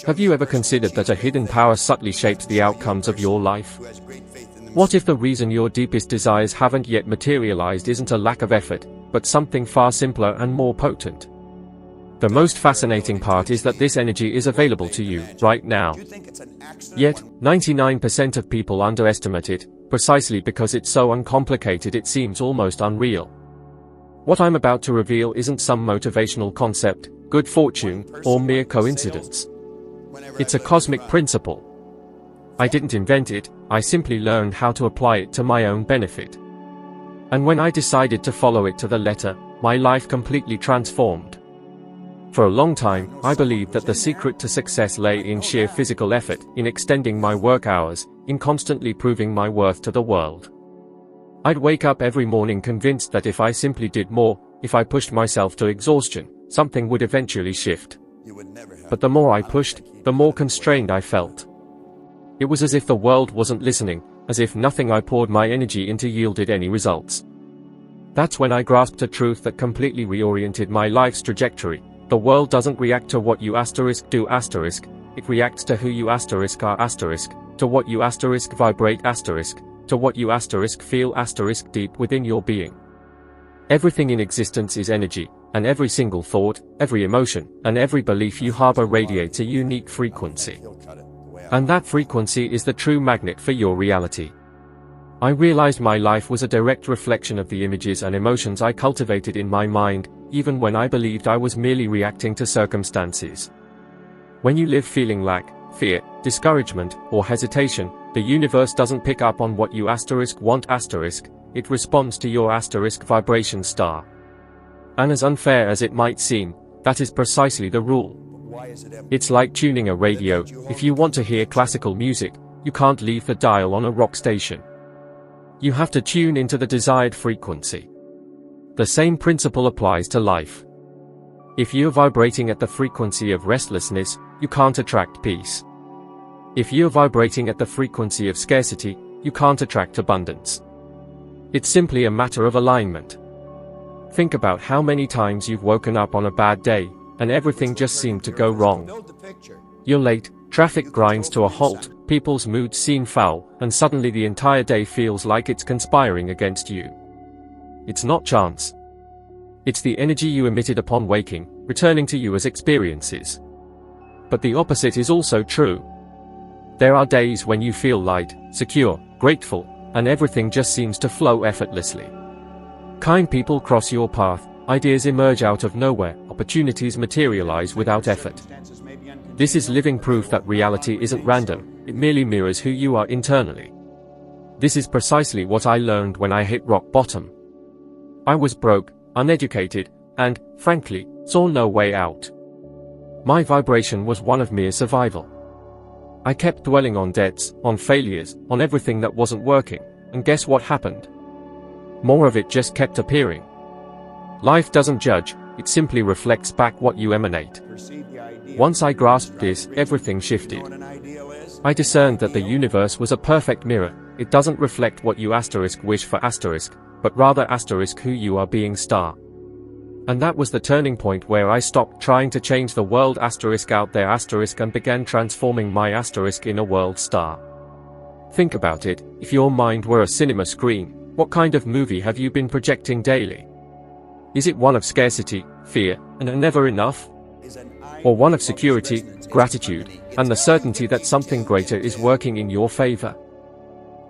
Have you ever considered that a hidden power subtly shapes the outcomes of your life? What if the reason your deepest desires haven't yet materialized isn't a lack of effort, but something far simpler and more potent? The most fascinating part is that this energy is available to you, right now. Yet, 99% of people underestimate it, precisely because it's so uncomplicated it seems almost unreal. What I'm about to reveal isn't some motivational concept, good fortune, or mere coincidence. It's a cosmic principle. I didn't invent it, I simply learned how to apply it to my own benefit. And when I decided to follow it to the letter, my life completely transformed. For a long time, I believed that the secret to success lay in sheer physical effort, in extending my work hours, in constantly proving my worth to the world. I'd wake up every morning convinced that if I simply did more, if I pushed myself to exhaustion, something would eventually shift. But the more I pushed, the more constrained I felt. It was as if the world wasn't listening, as if nothing I poured my energy into yielded any results. That's when I grasped a truth that completely reoriented my life's trajectory. The world doesn't react to what you do, it reacts to who you are, to what you vibrate, to what you feel deep within your being. Everything in existence is energy, and every single thought, every emotion, and every belief you harbor radiates a unique frequency. And that frequency is the true magnet for your reality. I realized my life was a direct reflection of the images and emotions I cultivated in my mind, even when I believed I was merely reacting to circumstances. When you live feeling lack, fear, discouragement, or hesitation, the universe doesn't pick up on what you want, it responds to your vibration star. And as unfair as it might seem, that is precisely the rule. It's like tuning a radio. If you want to hear classical music, you can't leave the dial on a rock station. You have to tune into the desired frequency. The same principle applies to life. If you're vibrating at the frequency of restlessness, you can't attract peace. If you're vibrating at the frequency of scarcity, you can't attract abundance. It's simply a matter of alignment. Think about how many times you've woken up on a bad day, and everything just seemed to go wrong. You're late, traffic grinds to a halt, people's moods seem foul, and suddenly the entire day feels like it's conspiring against you. It's not chance. It's the energy you emitted upon waking, returning to you as experiences. But the opposite is also true. There are days when you feel light, secure, grateful, and everything just seems to flow effortlessly. Kind people cross your path, ideas emerge out of nowhere, opportunities materialize without effort. This is living proof that reality isn't random, it merely mirrors who you are internally. This is precisely what I learned when I hit rock bottom. I was broke, uneducated, and, frankly, saw no way out. My vibration was one of mere survival. I kept dwelling on debts, on failures, on everything that wasn't working, and guess what happened? More of it just kept appearing. Life doesn't judge, it simply reflects back what you emanate. Once I grasped this, everything shifted. I discerned that the universe was a perfect mirror. It doesn't reflect what you wish for but rather who you are being star. And that was the turning point where I stopped trying to change the world out there and began transforming my inner world star. Think about it, if your mind were a cinema screen, what kind of movie have you been projecting daily? Is it one of scarcity, fear, and a never enough? Or one of security, gratitude, and the certainty that something greater is working in your favor?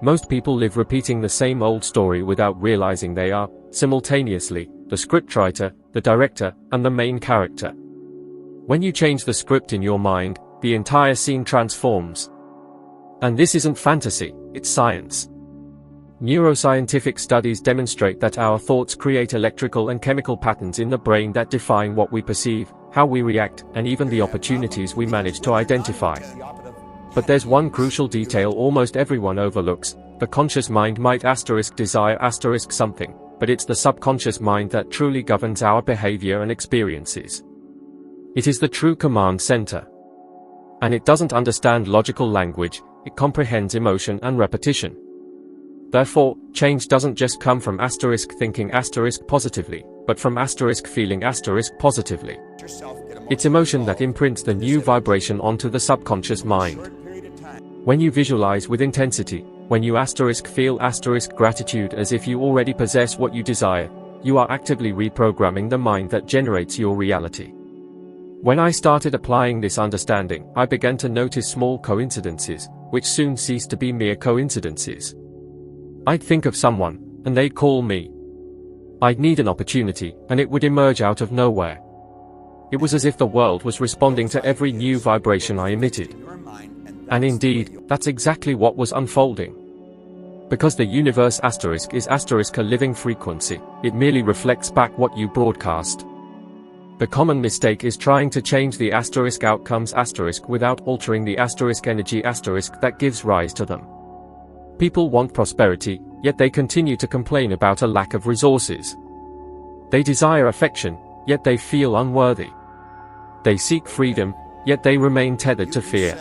Most people live repeating the same old story without realizing they are, simultaneously, the scriptwriter, the director, and the main character. When you change the script in your mind, the entire scene transforms. And this isn't fantasy, it's science. Neuroscientific studies demonstrate that our thoughts create electrical and chemical patterns in the brain that define what we perceive, how we react, and even the opportunities we manage to identify. But there's one crucial detail almost everyone overlooks. The conscious mind might desire something, but it's the subconscious mind that truly governs our behavior and experiences. It is the true command center. And it doesn't understand logical language, it comprehends emotion and repetition. Therefore, change doesn't just come from thinking positively, but from feeling positively. It's emotion that imprints the new vibration onto the subconscious mind. When you visualize with intensity, when you feel gratitude as if you already possess what you desire, you are actively reprogramming the mind that generates your reality. When I started applying this understanding, I began to notice small coincidences, which soon ceased to be mere coincidences. I'd think of someone, and they'd call me. I'd need an opportunity, and it would emerge out of nowhere. It was as if the world was responding to every new vibration I emitted. And indeed, that's exactly what was unfolding. Because the universe is a living frequency, it merely reflects back what you broadcast. The common mistake is trying to change the outcomes without altering the energy that gives rise to them. People want prosperity, yet they continue to complain about a lack of resources. They desire affection, yet they feel unworthy. They seek freedom, yet they remain tethered to fear.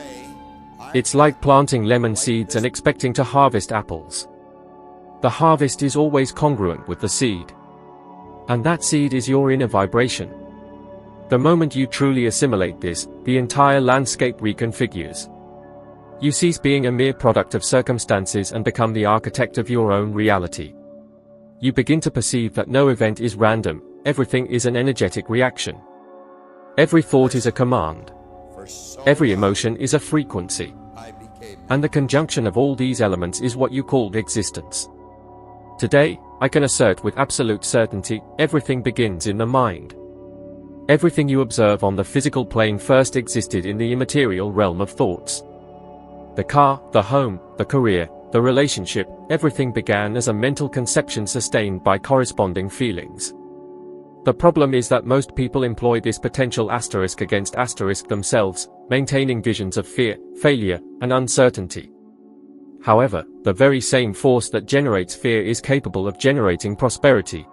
It's like planting lemon seeds and expecting to harvest apples. The harvest is always congruent with the seed. And that seed is your inner vibration. The moment you truly assimilate this, the entire landscape reconfigures. You cease being a mere product of circumstances and become the architect of your own reality. You begin to perceive that no event is random, everything is an energetic reaction. Every thought is a command. Every emotion is a frequency. And the conjunction of all these elements is what you call existence. Today, I can assert with absolute certainty, everything begins in the mind. Everything you observe on the physical plane first existed in the immaterial realm of thoughts. The car, the home, the career, the relationship, everything began as a mental conception sustained by corresponding feelings. The problem is that most people employ this potential against themselves, maintaining visions of fear, failure, and uncertainty. However, the very same force that generates fear is capable of generating prosperity.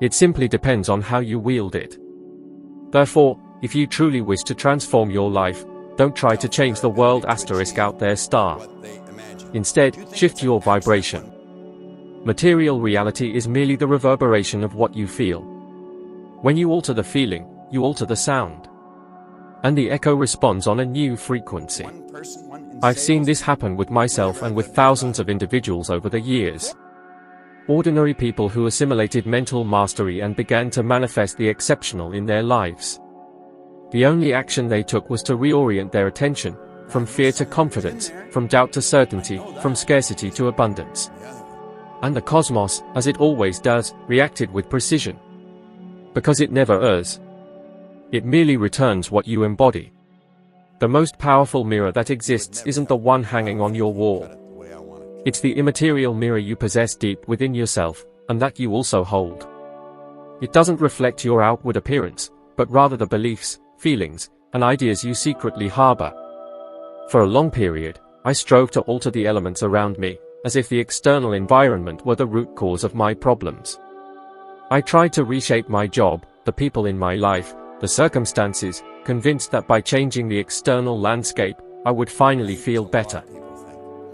It simply depends on how you wield it. Therefore, if you truly wish to transform your life, don't try to change the world out there star. Instead, shift your vibration. Material reality is merely the reverberation of what you feel. When you alter the feeling, you alter the sound. And the echo responds on a new frequency. I've seen this happen with myself and with thousands of individuals over the years. Ordinary people who assimilated mental mastery and began to manifest the exceptional in their lives. The only action they took was to reorient their attention, from fear to confidence, from doubt to certainty, from scarcity to abundance. And the cosmos, as it always does, reacted with precision. Because it never errs. It merely returns what you embody. The most powerful mirror that exists isn't the one hanging on your wall. It's the immaterial mirror you possess deep within yourself, and that you also hold. It doesn't reflect your outward appearance, but rather the beliefs, feelings, and ideas you secretly harbor. For a long period, I strove to alter the elements around me, as if the external environment were the root cause of my problems. I tried to reshape my job, the people in my life, the circumstances, convinced that by changing the external landscape, I would finally feel better.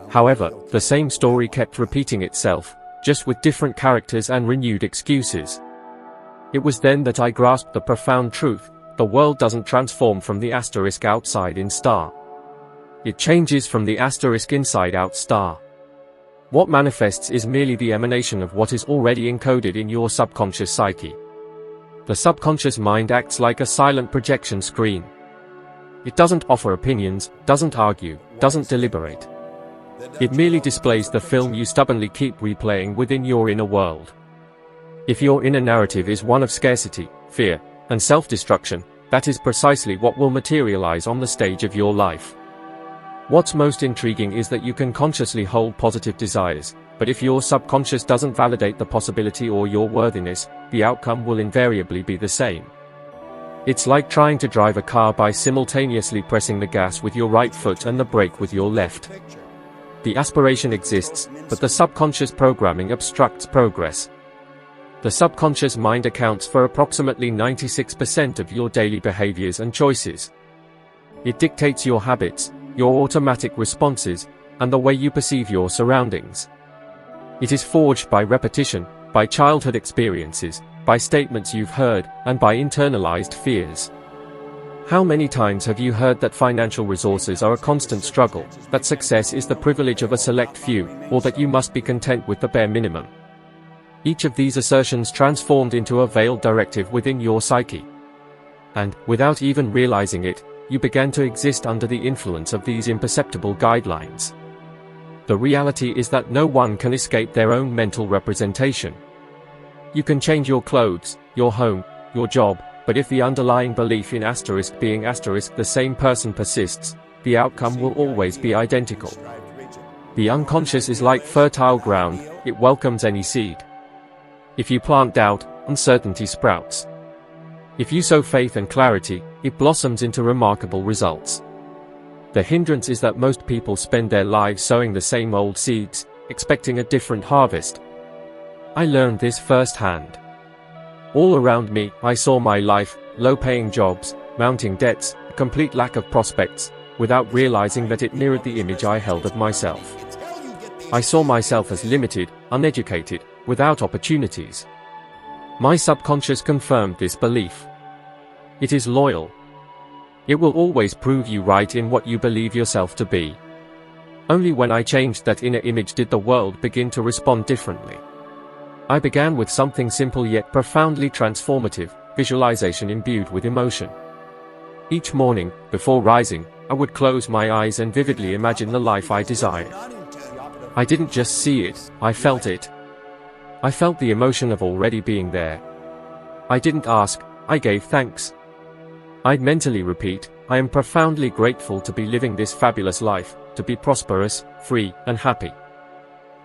However, the same story kept repeating itself, just with different characters and renewed excuses. It was then that I grasped the profound truth: the world doesn't transform from the outside in star. It changes from the inside out star. What manifests is merely the emanation of what is already encoded in your subconscious psyche. The subconscious mind acts like a silent projection screen. It doesn't offer opinions, doesn't argue, doesn't deliberate. It merely displays the film you stubbornly keep replaying within your inner world. If your inner narrative is one of scarcity, fear, and self-destruction, that is precisely what will materialize on the stage of your life. What's most intriguing is that you can consciously hold positive desires, but if your subconscious doesn't validate the possibility or your worthiness, the outcome will invariably be the same. It's like trying to drive a car by simultaneously pressing the gas with your right foot and the brake with your left. The aspiration exists, but the subconscious programming obstructs progress. The subconscious mind accounts for approximately 96% of your daily behaviors and choices. It dictates your habits, your automatic responses, and the way you perceive your surroundings. It is forged by repetition, by childhood experiences, by statements you've heard, and by internalized fears. How many times have you heard that financial resources are a constant struggle, that success is the privilege of a select few, or that you must be content with the bare minimum? Each of these assertions transformed into a veiled directive within your psyche. And, without even realizing it, you began to exist under the influence of these imperceptible guidelines. The reality is that no one can escape their own mental representation. You can change your clothes, your home, your job, but if the underlying belief in being the same person persists, the outcome will always be identical. The unconscious is like fertile ground, it welcomes any seed. If you plant doubt, uncertainty sprouts. If you sow faith and clarity, it blossoms into remarkable results. The hindrance is that most people spend their lives sowing the same old seeds, expecting a different harvest. I learned this firsthand. All around me, I saw my life, low-paying jobs, mounting debts, a complete lack of prospects, without realizing that it mirrored the image I held of myself. I saw myself as limited, uneducated, without opportunities. My subconscious confirmed this belief. It is loyal. It will always prove you right in what you believe yourself to be. Only when I changed that inner image did the world begin to respond differently. I began with something simple yet profoundly transformative, visualization imbued with emotion. Each morning, before rising, I would close my eyes and vividly imagine the life I desired. I didn't just see it, I felt it. I felt the emotion of already being there. I didn't ask, I gave thanks. I'd mentally repeat, I am profoundly grateful to be living this fabulous life, to be prosperous, free, and happy.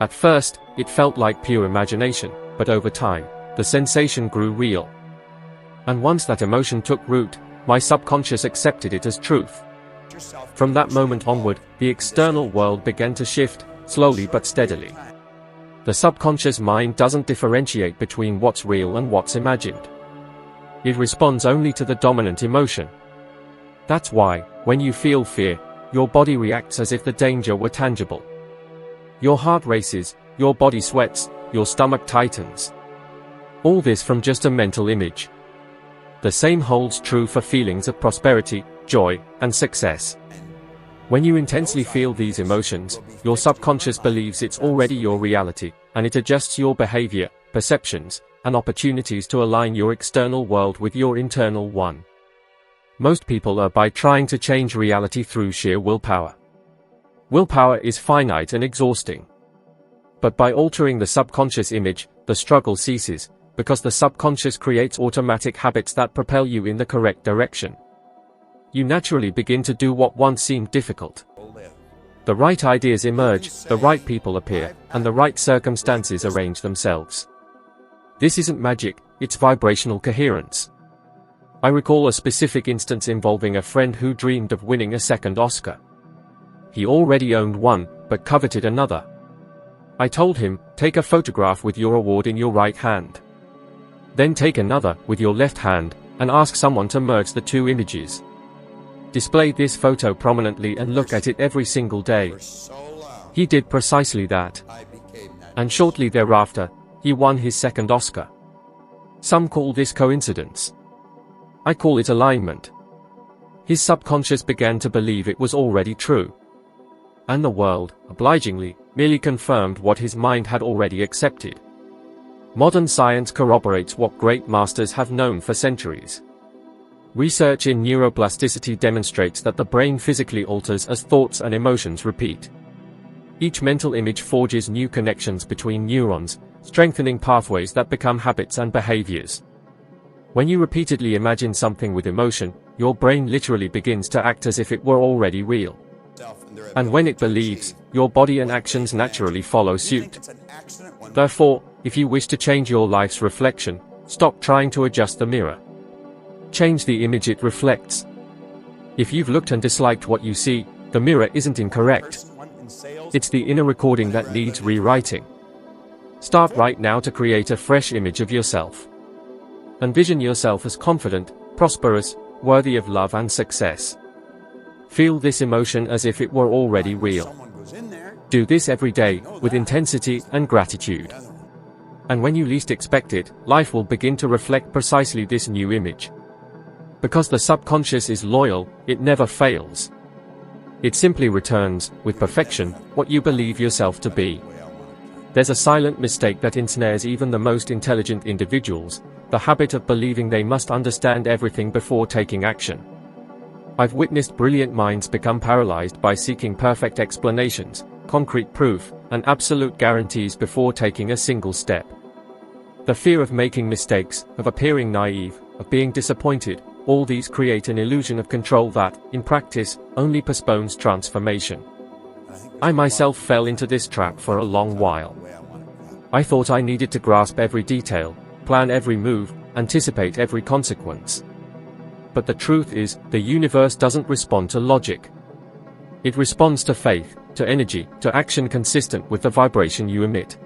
At first, it felt like pure imagination, but over time, the sensation grew real. And once that emotion took root, my subconscious accepted it as truth. From that moment onward, the external world began to shift, slowly but steadily. The subconscious mind doesn't differentiate between what's real and what's imagined. It responds only to the dominant emotion. That's why, when you feel fear, your body reacts as if the danger were tangible. Your heart races, your body sweats, your stomach tightens. All this from just a mental image. The same holds true for feelings of prosperity, joy, and success. When you intensely feel these emotions, your subconscious believes it's already your reality, and it adjusts your behavior, perceptions, and opportunities to align your external world with your internal one. Most people are by trying to change reality through sheer willpower. Willpower is finite and exhausting. But by altering the subconscious image, the struggle ceases, because the subconscious creates automatic habits that propel you in the correct direction. You naturally begin to do what once seemed difficult. The right ideas emerge, the right people appear, and the right circumstances arrange themselves. This isn't magic, it's vibrational coherence. I recall a specific instance involving a friend who dreamed of winning a second Oscar. He already owned one, but coveted another. I told him, take a photograph with your award in your right hand. Then take another, with your left hand, and ask someone to merge the two images. Display this photo prominently and look at it every single day. He did precisely that. And shortly thereafter, he won his second Oscar. Some call this coincidence. I call it alignment. His subconscious began to believe it was already true. And the world, obligingly, merely confirmed what his mind had already accepted. Modern science corroborates what great masters have known for centuries. Research in neuroplasticity demonstrates that the brain physically alters as thoughts and emotions repeat. Each mental image forges new connections between neurons, strengthening pathways that become habits and behaviors. When you repeatedly imagine something with emotion, your brain literally begins to act as if it were already real. And when it believes, your body and actions naturally follow suit. Therefore, if you wish to change your life's reflection, stop trying to adjust the mirror. Change the image it reflects. If you've looked and disliked what you see, the mirror isn't incorrect. It's the inner recording that needs rewriting. Start right now to create a fresh image of yourself. Envision yourself as confident, prosperous, worthy of love and success. Feel this emotion as if it were already real. Do this every day, with intensity and gratitude. And when you least expect it, life will begin to reflect precisely this new image. Because the subconscious is loyal, it never fails. It simply returns, with perfection, what you believe yourself to be. There's a silent mistake that ensnares even the most intelligent individuals, the habit of believing they must understand everything before taking action. I've witnessed brilliant minds become paralyzed by seeking perfect explanations, concrete proof, and absolute guarantees before taking a single step. The fear of making mistakes, of appearing naive, of being disappointed, all these create an illusion of control that, in practice, only postpones transformation. I myself fell into this trap for a long while. I thought I needed to grasp every detail, plan every move, anticipate every consequence. But the truth is, the universe doesn't respond to logic. It responds to faith, to energy, to action consistent with the vibration you emit.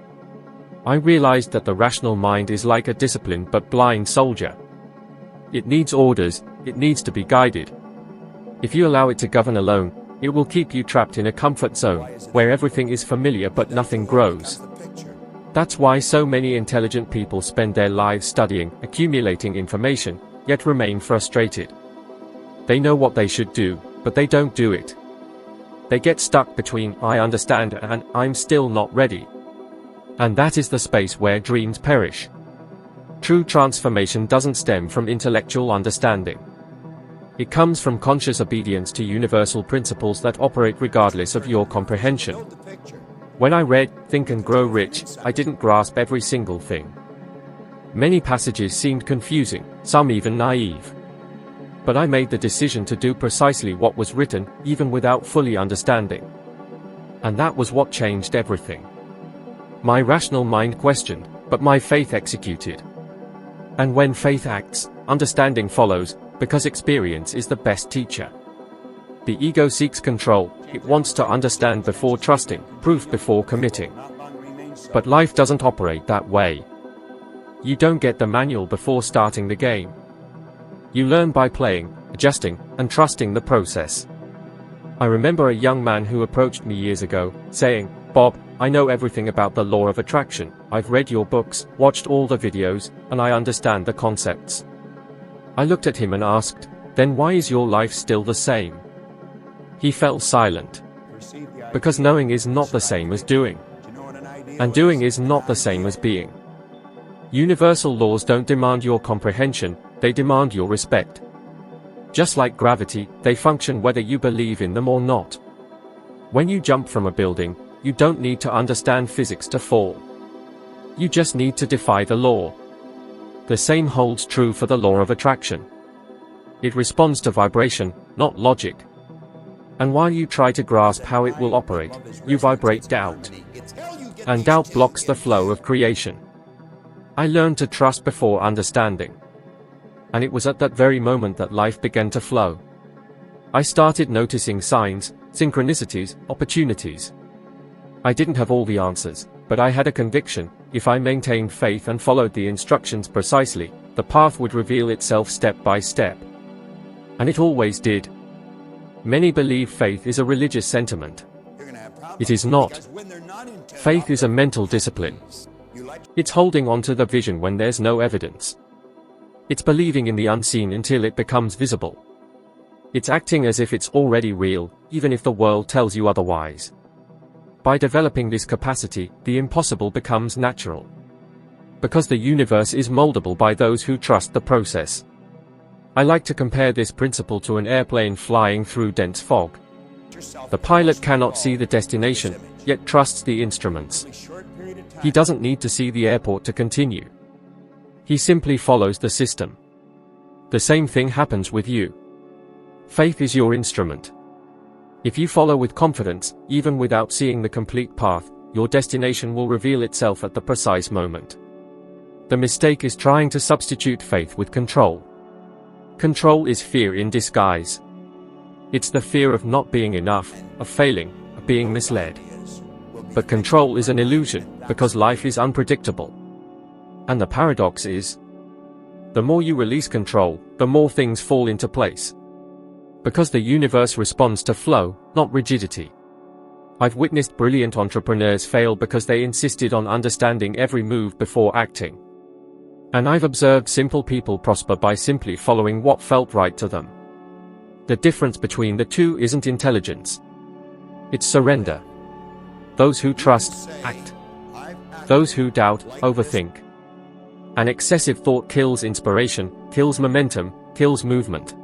I realized that the rational mind is like a disciplined but blind soldier. It needs orders, it needs to be guided. If you allow it to govern alone, it will keep you trapped in a comfort zone, where everything is familiar but nothing grows. That's why so many intelligent people spend their lives studying, accumulating information, yet remain frustrated. They know what they should do, but they don't do it. They get stuck between "I understand" and "I'm still not ready." And that is the space where dreams perish. True transformation doesn't stem from intellectual understanding. It comes from conscious obedience to universal principles that operate regardless of your comprehension. When I read Think and Grow Rich, I didn't grasp every single thing. Many passages seemed confusing, some even naive. But I made the decision to do precisely what was written, even without fully understanding. And that was what changed everything. My rational mind questioned, but my faith executed. And when faith acts, understanding follows, because experience is the best teacher. The ego seeks control, it wants to understand before trusting, proof before committing. But life doesn't operate that way. You don't get the manual before starting the game. You learn by playing, adjusting, and trusting the process. I remember a young man who approached me years ago, saying, "Bob, I know everything about the law of attraction, I've read your books, watched all the videos, and I understand the concepts." I looked at him and asked, "Then why is your life still the same?" He fell silent. Because knowing is not the same as doing. And doing is not the same as being. Universal laws don't demand your comprehension, they demand your respect. Just like gravity, they function whether you believe in them or not. When you jump from a building, you don't need to understand physics to fall. You just need to defy the law. The same holds true for the law of attraction. It responds to vibration, not logic. And while you try to grasp how it will operate, you vibrate doubt. And doubt blocks the flow of creation. I learned to trust before understanding. And it was at that very moment that life began to flow. I started noticing signs, synchronicities, opportunities. I didn't have all the answers, but I had a conviction: if I maintained faith and followed the instructions precisely, the path would reveal itself step by step. And it always did. Many believe faith is a religious sentiment. It is not. Faith is a mental discipline. It's holding on to the vision when there's no evidence. It's believing in the unseen until it becomes visible. It's acting as if it's already real, even if the world tells you otherwise. By developing this capacity, the impossible becomes natural. Because the universe is moldable by those who trust the process. I like to compare this principle to an airplane flying through dense fog. The pilot cannot see the destination, yet trusts the instruments. He doesn't need to see the airport to continue. He simply follows the system. The same thing happens with you. Faith is your instrument. If you follow with confidence, even without seeing the complete path, your destination will reveal itself at the precise moment. The mistake is trying to substitute faith with control. Control is fear in disguise. It's the fear of not being enough, of failing, of being misled. But control is an illusion, because life is unpredictable. And the paradox is, the more you release control, the more things fall into place. Because the universe responds to flow, not rigidity. I've witnessed brilliant entrepreneurs fail because they insisted on understanding every move before acting. And I've observed simple people prosper by simply following what felt right to them. The difference between the two isn't intelligence. It's surrender. Those who trust, act. Those who doubt, overthink. An excessive thought kills inspiration, kills momentum, kills movement.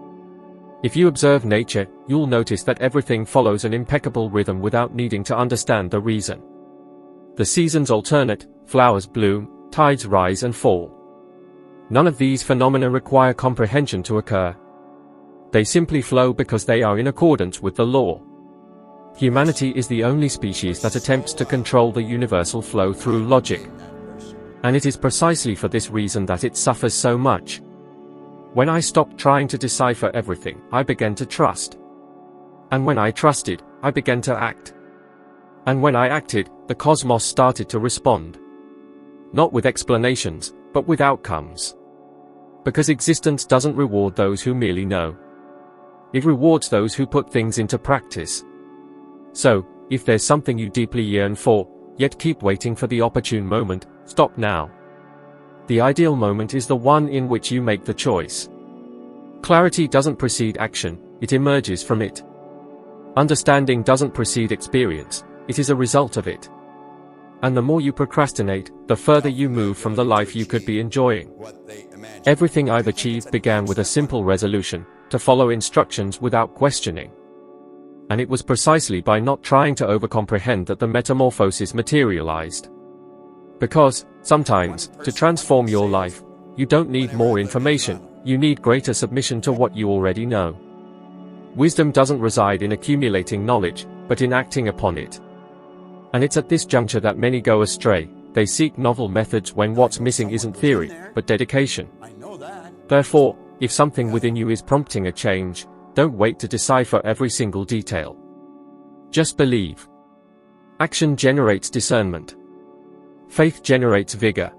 If you observe nature, you'll notice that everything follows an impeccable rhythm without needing to understand the reason. The seasons alternate, flowers bloom, tides rise and fall. None of these phenomena require comprehension to occur. They simply flow because they are in accordance with the law. Humanity is the only species that attempts to control the universal flow through logic. And it is precisely for this reason that it suffers so much. When I stopped trying to decipher everything, I began to trust. And when I trusted, I began to act. And when I acted, the cosmos started to respond. Not with explanations, but with outcomes. Because existence doesn't reward those who merely know. It rewards those who put things into practice. So, if there's something you deeply yearn for, yet keep waiting for the opportune moment, stop now. The ideal moment is the one in which you make the choice. Clarity doesn't precede action, it emerges from it. Understanding doesn't precede experience, it is a result of it. And the more you procrastinate, the further you move from the life you could be enjoying. Everything I've achieved began with a simple resolution, to follow instructions without questioning. And it was precisely by not trying to overcomprehend that the metamorphosis materialized. Because, sometimes, to transform your life, you don't need more information, you need greater submission to what you already know. Wisdom doesn't reside in accumulating knowledge, but in acting upon it. And it's at this juncture that many go astray. They seek novel methods when what's missing isn't theory, but dedication. Therefore, if something within you is prompting a change, don't wait to decipher every single detail. Just believe. Action generates discernment. Faith generates vigor.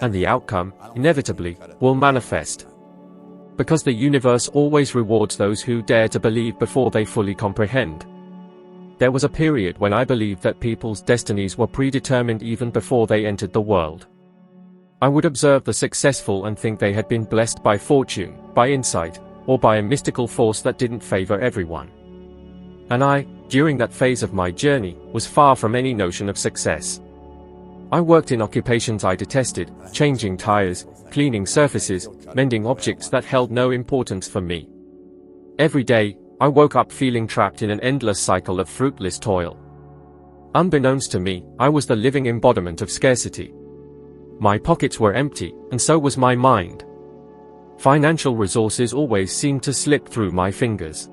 And the outcome, inevitably, will manifest. Because the universe always rewards those who dare to believe before they fully comprehend. There was a period when I believed that people's destinies were predetermined even before they entered the world. I would observe the successful and think they had been blessed by fortune, by insight, or by a mystical force that didn't favor everyone. And I, during that phase of my journey, was far from any notion of success. I worked in occupations I detested, changing tires, cleaning surfaces, mending objects that held no importance for me. Every day, I woke up feeling trapped in an endless cycle of fruitless toil. Unbeknownst to me, I was the living embodiment of scarcity. My pockets were empty, and so was my mind. Financial resources always seemed to slip through my fingers.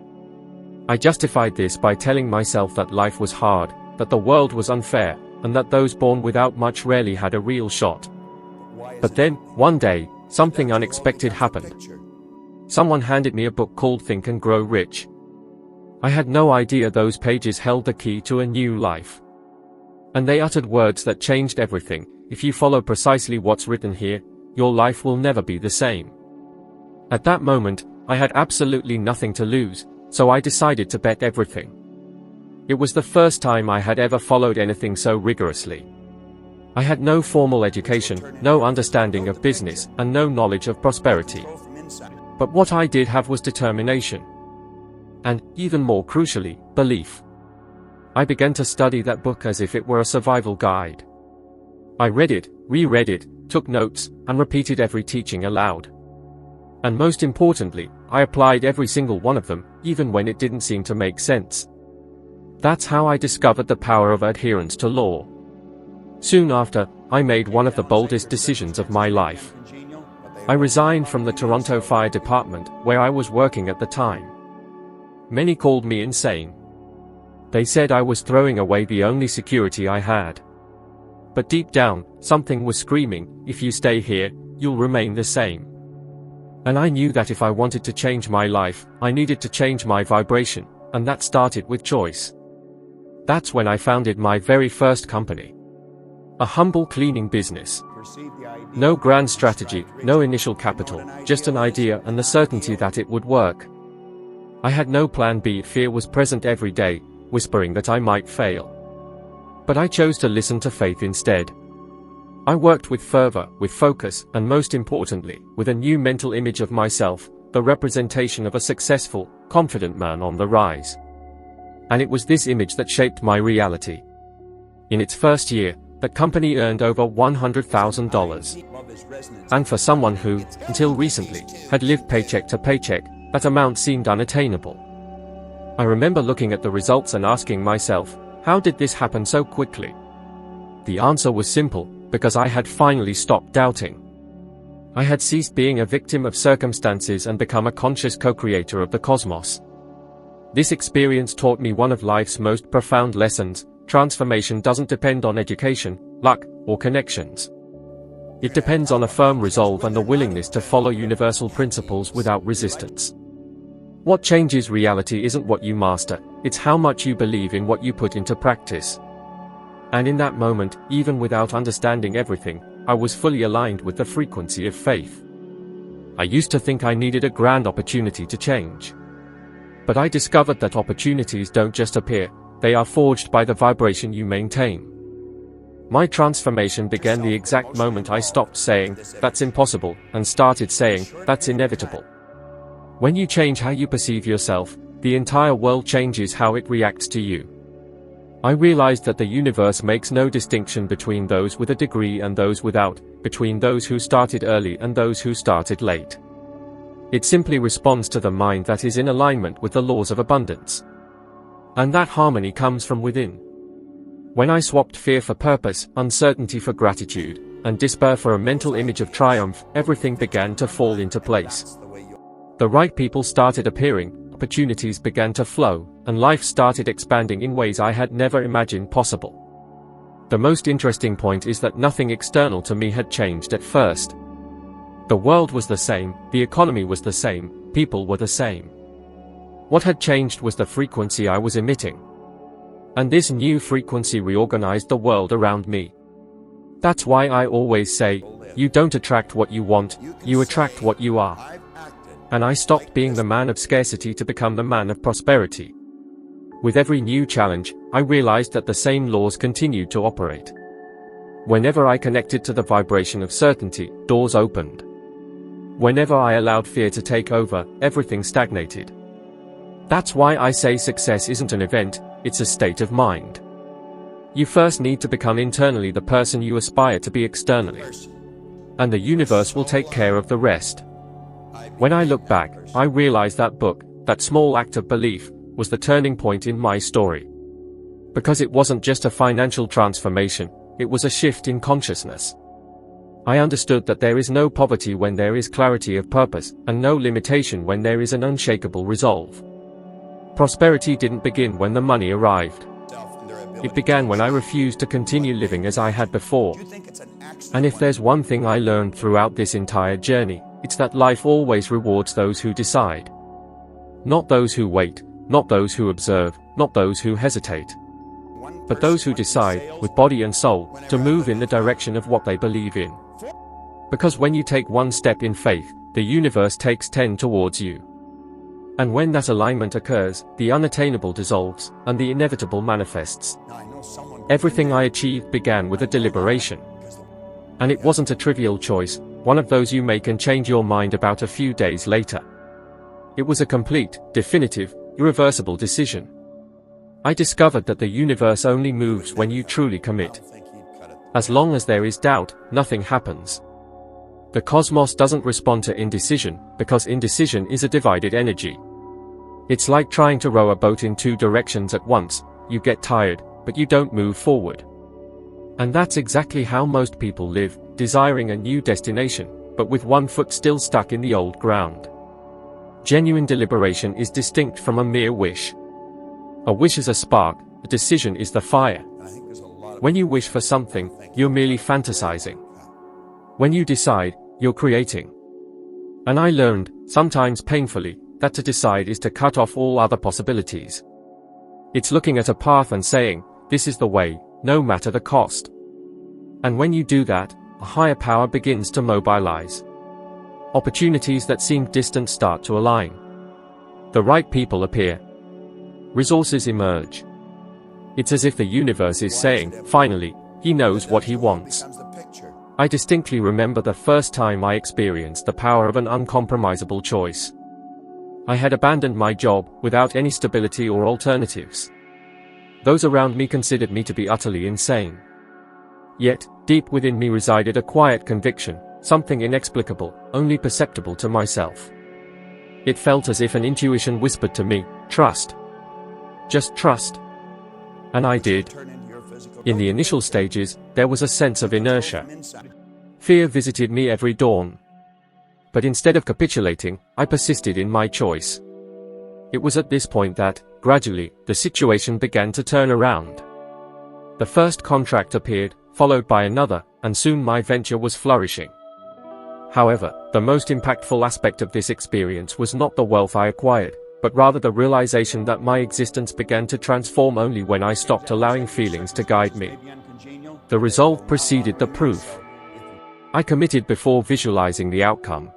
I justified this by telling myself that life was hard, that the world was unfair, and that those born without much rarely had a real shot. But then, one day, something unexpected happened. Someone handed me a book called Think and Grow Rich. I had no idea those pages held the key to a new life. And they uttered words that changed everything. If you follow precisely what's written here, your life will never be the same. At that moment, I had absolutely nothing to lose, so I decided to bet everything. It was the first time I had ever followed anything so rigorously. I had no formal education, no understanding of business, and no knowledge of prosperity. But what I did have was determination. And, even more crucially, belief. I began to study that book as if it were a survival guide. I read it, reread it, took notes, and repeated every teaching aloud. And most importantly, I applied every single one of them, even when it didn't seem to make sense. That's how I discovered the power of adherence to law. Soon after, I made one of the boldest decisions of my life. I resigned from the Toronto Fire Department, where I was working at the time. Many called me insane. They said I was throwing away the only security I had. But deep down, something was screaming, if you stay here, you'll remain the same. And I knew that if I wanted to change my life, I needed to change my vibration, and that started with choice. That's when I founded my very first company. A humble cleaning business. No grand strategy, no initial capital, just an idea and the certainty that it would work. I had no plan B. Fear was present every day, whispering that I might fail. But I chose to listen to faith instead. I worked with fervor, with focus, and most importantly, with a new mental image of myself, the representation of a successful, confident man on the rise. And it was this image that shaped my reality. In its first year, the company earned over $100,000. And for someone who, until recently, had lived paycheck to paycheck, that amount seemed unattainable. I remember looking at the results and asking myself, how did this happen so quickly? The answer was simple, because I had finally stopped doubting. I had ceased being a victim of circumstances and become a conscious co-creator of the cosmos. This experience taught me one of life's most profound lessons: transformation doesn't depend on education, luck, or connections. It depends on a firm resolve and the willingness to follow universal principles without resistance. What changes reality isn't what you master, it's how much you believe in what you put into practice. And in that moment, even without understanding everything, I was fully aligned with the frequency of faith. I used to think I needed a grand opportunity to change. But I discovered that opportunities don't just appear, they are forged by the vibration you maintain. My transformation began the exact moment I stopped saying, "That's impossible," and started saying, "That's inevitable." When you change how you perceive yourself, the entire world changes how it reacts to you. I realized that the universe makes no distinction between those with a degree and those without, between those who started early and those who started late. It simply responds to the mind that is in alignment with the laws of abundance. And that harmony comes from within. When I swapped fear for purpose, uncertainty for gratitude, and despair for a mental image of triumph, everything began to fall into place. The right people started appearing, opportunities began to flow, and life started expanding in ways I had never imagined possible. The most interesting point is that nothing external to me had changed at first. The world was the same, the economy was the same, people were the same. What had changed was the frequency I was emitting. And this new frequency reorganized the world around me. That's why I always say, you don't attract what you want, you attract what you are. And I stopped being the man of scarcity to become the man of prosperity. With every new challenge, I realized that the same laws continued to operate. Whenever I connected to the vibration of certainty, doors opened. Whenever I allowed fear to take over, everything stagnated. That's why I say success isn't an event, it's a state of mind. You first need to become internally the person you aspire to be externally. And the universe will take care of the rest. When I look back, I realize that book, that small act of belief, was the turning point in my story. Because it wasn't just a financial transformation, it was a shift in consciousness. I understood that there is no poverty when there is clarity of purpose, and no limitation when there is an unshakable resolve. Prosperity didn't begin when the money arrived. It began when I refused to continue living as I had before. And if there's one thing I learned throughout this entire journey, it's that life always rewards those who decide. Not those who wait, not those who observe, not those who hesitate. But those who decide, with body and soul, to move in the direction of what they believe in. Because when you take one step in faith, the universe takes 10 towards you. And when that alignment occurs, the unattainable dissolves, and the inevitable manifests. Everything I achieved began with a deliberation. And it wasn't a trivial choice, one of those you make and change your mind about a few days later. It was a complete, definitive, irreversible decision. I discovered that the universe only moves when you truly commit. As long as there is doubt, nothing happens. The cosmos doesn't respond to indecision, because indecision is a divided energy. It's like trying to row a boat in two directions at once. You get tired, but you don't move forward. And that's exactly how most people live, desiring a new destination, but with one foot still stuck in the old ground. Genuine deliberation is distinct from a mere wish. A wish is a spark, a decision is the fire. When you wish for something, you're merely fantasizing. When you decide, you're creating. And I learned, sometimes painfully, that to decide is to cut off all other possibilities. It's looking at a path and saying, this is the way, no matter the cost. And when you do that, a higher power begins to mobilize. Opportunities that seemed distant start to align. The right people appear. Resources emerge. It's as if the universe is saying, finally, he knows what he wants. I distinctly remember the first time I experienced the power of an uncompromisable choice. I had abandoned my job, without any stability or alternatives. Those around me considered me to be utterly insane. Yet, deep within me resided a quiet conviction, something inexplicable, only perceptible to myself. It felt as if an intuition whispered to me, "Trust. Just trust." And I did. In the initial stages, there was a sense of inertia. Fear visited me every dawn. But instead of capitulating, I persisted in my choice. It was at this point that, gradually, the situation began to turn around. The first contract appeared, followed by another, and soon my venture was flourishing. However, the most impactful aspect of this experience was not the wealth I acquired, but rather the realization that my existence began to transform only when I stopped allowing feelings to guide me. The resolve preceded the proof. I committed before visualizing the outcome.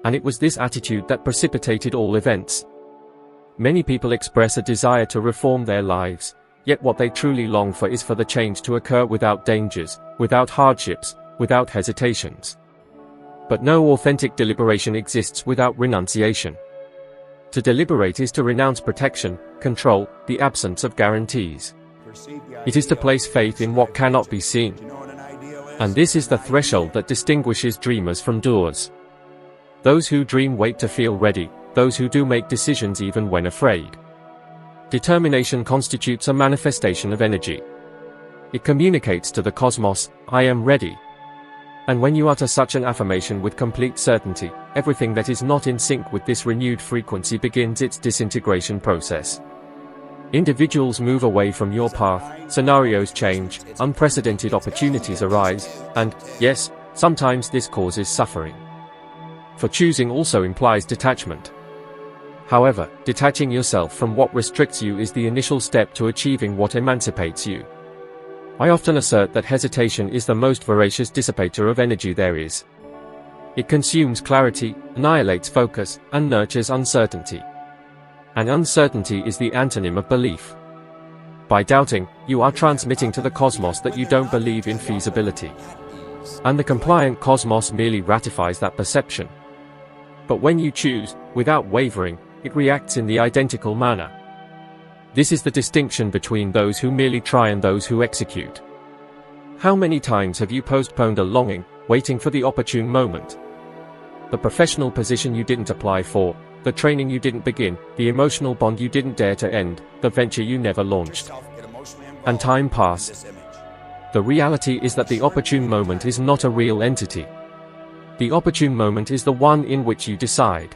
And it was this attitude that precipitated all events. Many people express a desire to reform their lives, yet what they truly long for is for the change to occur without dangers, without hardships, without hesitations. But no authentic deliberation exists without renunciation. To deliberate is to renounce protection, control, the absence of guarantees. It is to place faith in what cannot be seen. And this is the threshold that distinguishes dreamers from doers. Those who dream wait to feel ready, those who do make decisions even when afraid. Determination constitutes a manifestation of energy. It communicates to the cosmos, "I am ready." And when you utter such an affirmation with complete certainty, everything that is not in sync with this renewed frequency begins its disintegration process. Individuals move away from your path, scenarios change, unprecedented opportunities arise, and, yes, sometimes this causes suffering. For choosing also implies detachment. However, detaching yourself from what restricts you is the initial step to achieving what emancipates you. I often assert that hesitation is the most voracious dissipator of energy there is. It consumes clarity, annihilates focus, and nurtures uncertainty. And uncertainty is the antonym of belief. By doubting, you are transmitting to the cosmos that you don't believe in feasibility. And the compliant cosmos merely ratifies that perception. But when you choose, without wavering, it reacts in the identical manner. This is the distinction between those who merely try and those who execute. How many times have you postponed a longing, waiting for the opportune moment? The professional position you didn't apply for, the training you didn't begin, the emotional bond you didn't dare to end, the venture you never launched. And time passed. The reality is that the opportune moment is not a real entity. The opportune moment is the one in which you decide.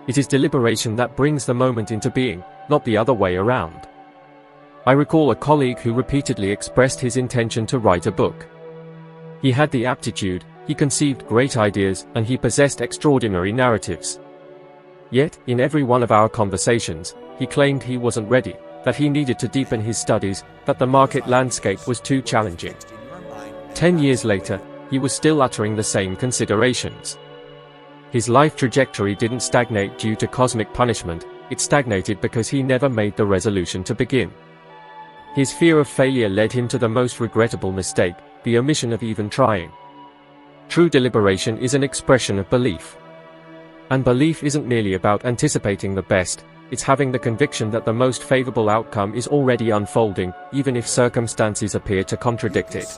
It is deliberation that brings the moment into being, not the other way around. I recall a colleague who repeatedly expressed his intention to write a book. He had the aptitude, he conceived great ideas, and he possessed extraordinary narratives. Yet, in every one of our conversations, he claimed he wasn't ready, that he needed to deepen his studies, that the market landscape was too challenging. 10 years later, he was still uttering the same considerations. His life trajectory didn't stagnate due to cosmic punishment, it stagnated because he never made the resolution to begin. His fear of failure led him to the most regrettable mistake, the omission of even trying. True deliberation is an expression of belief. And belief isn't merely about anticipating the best, it's having the conviction that the most favorable outcome is already unfolding, even if circumstances appear to contradict it.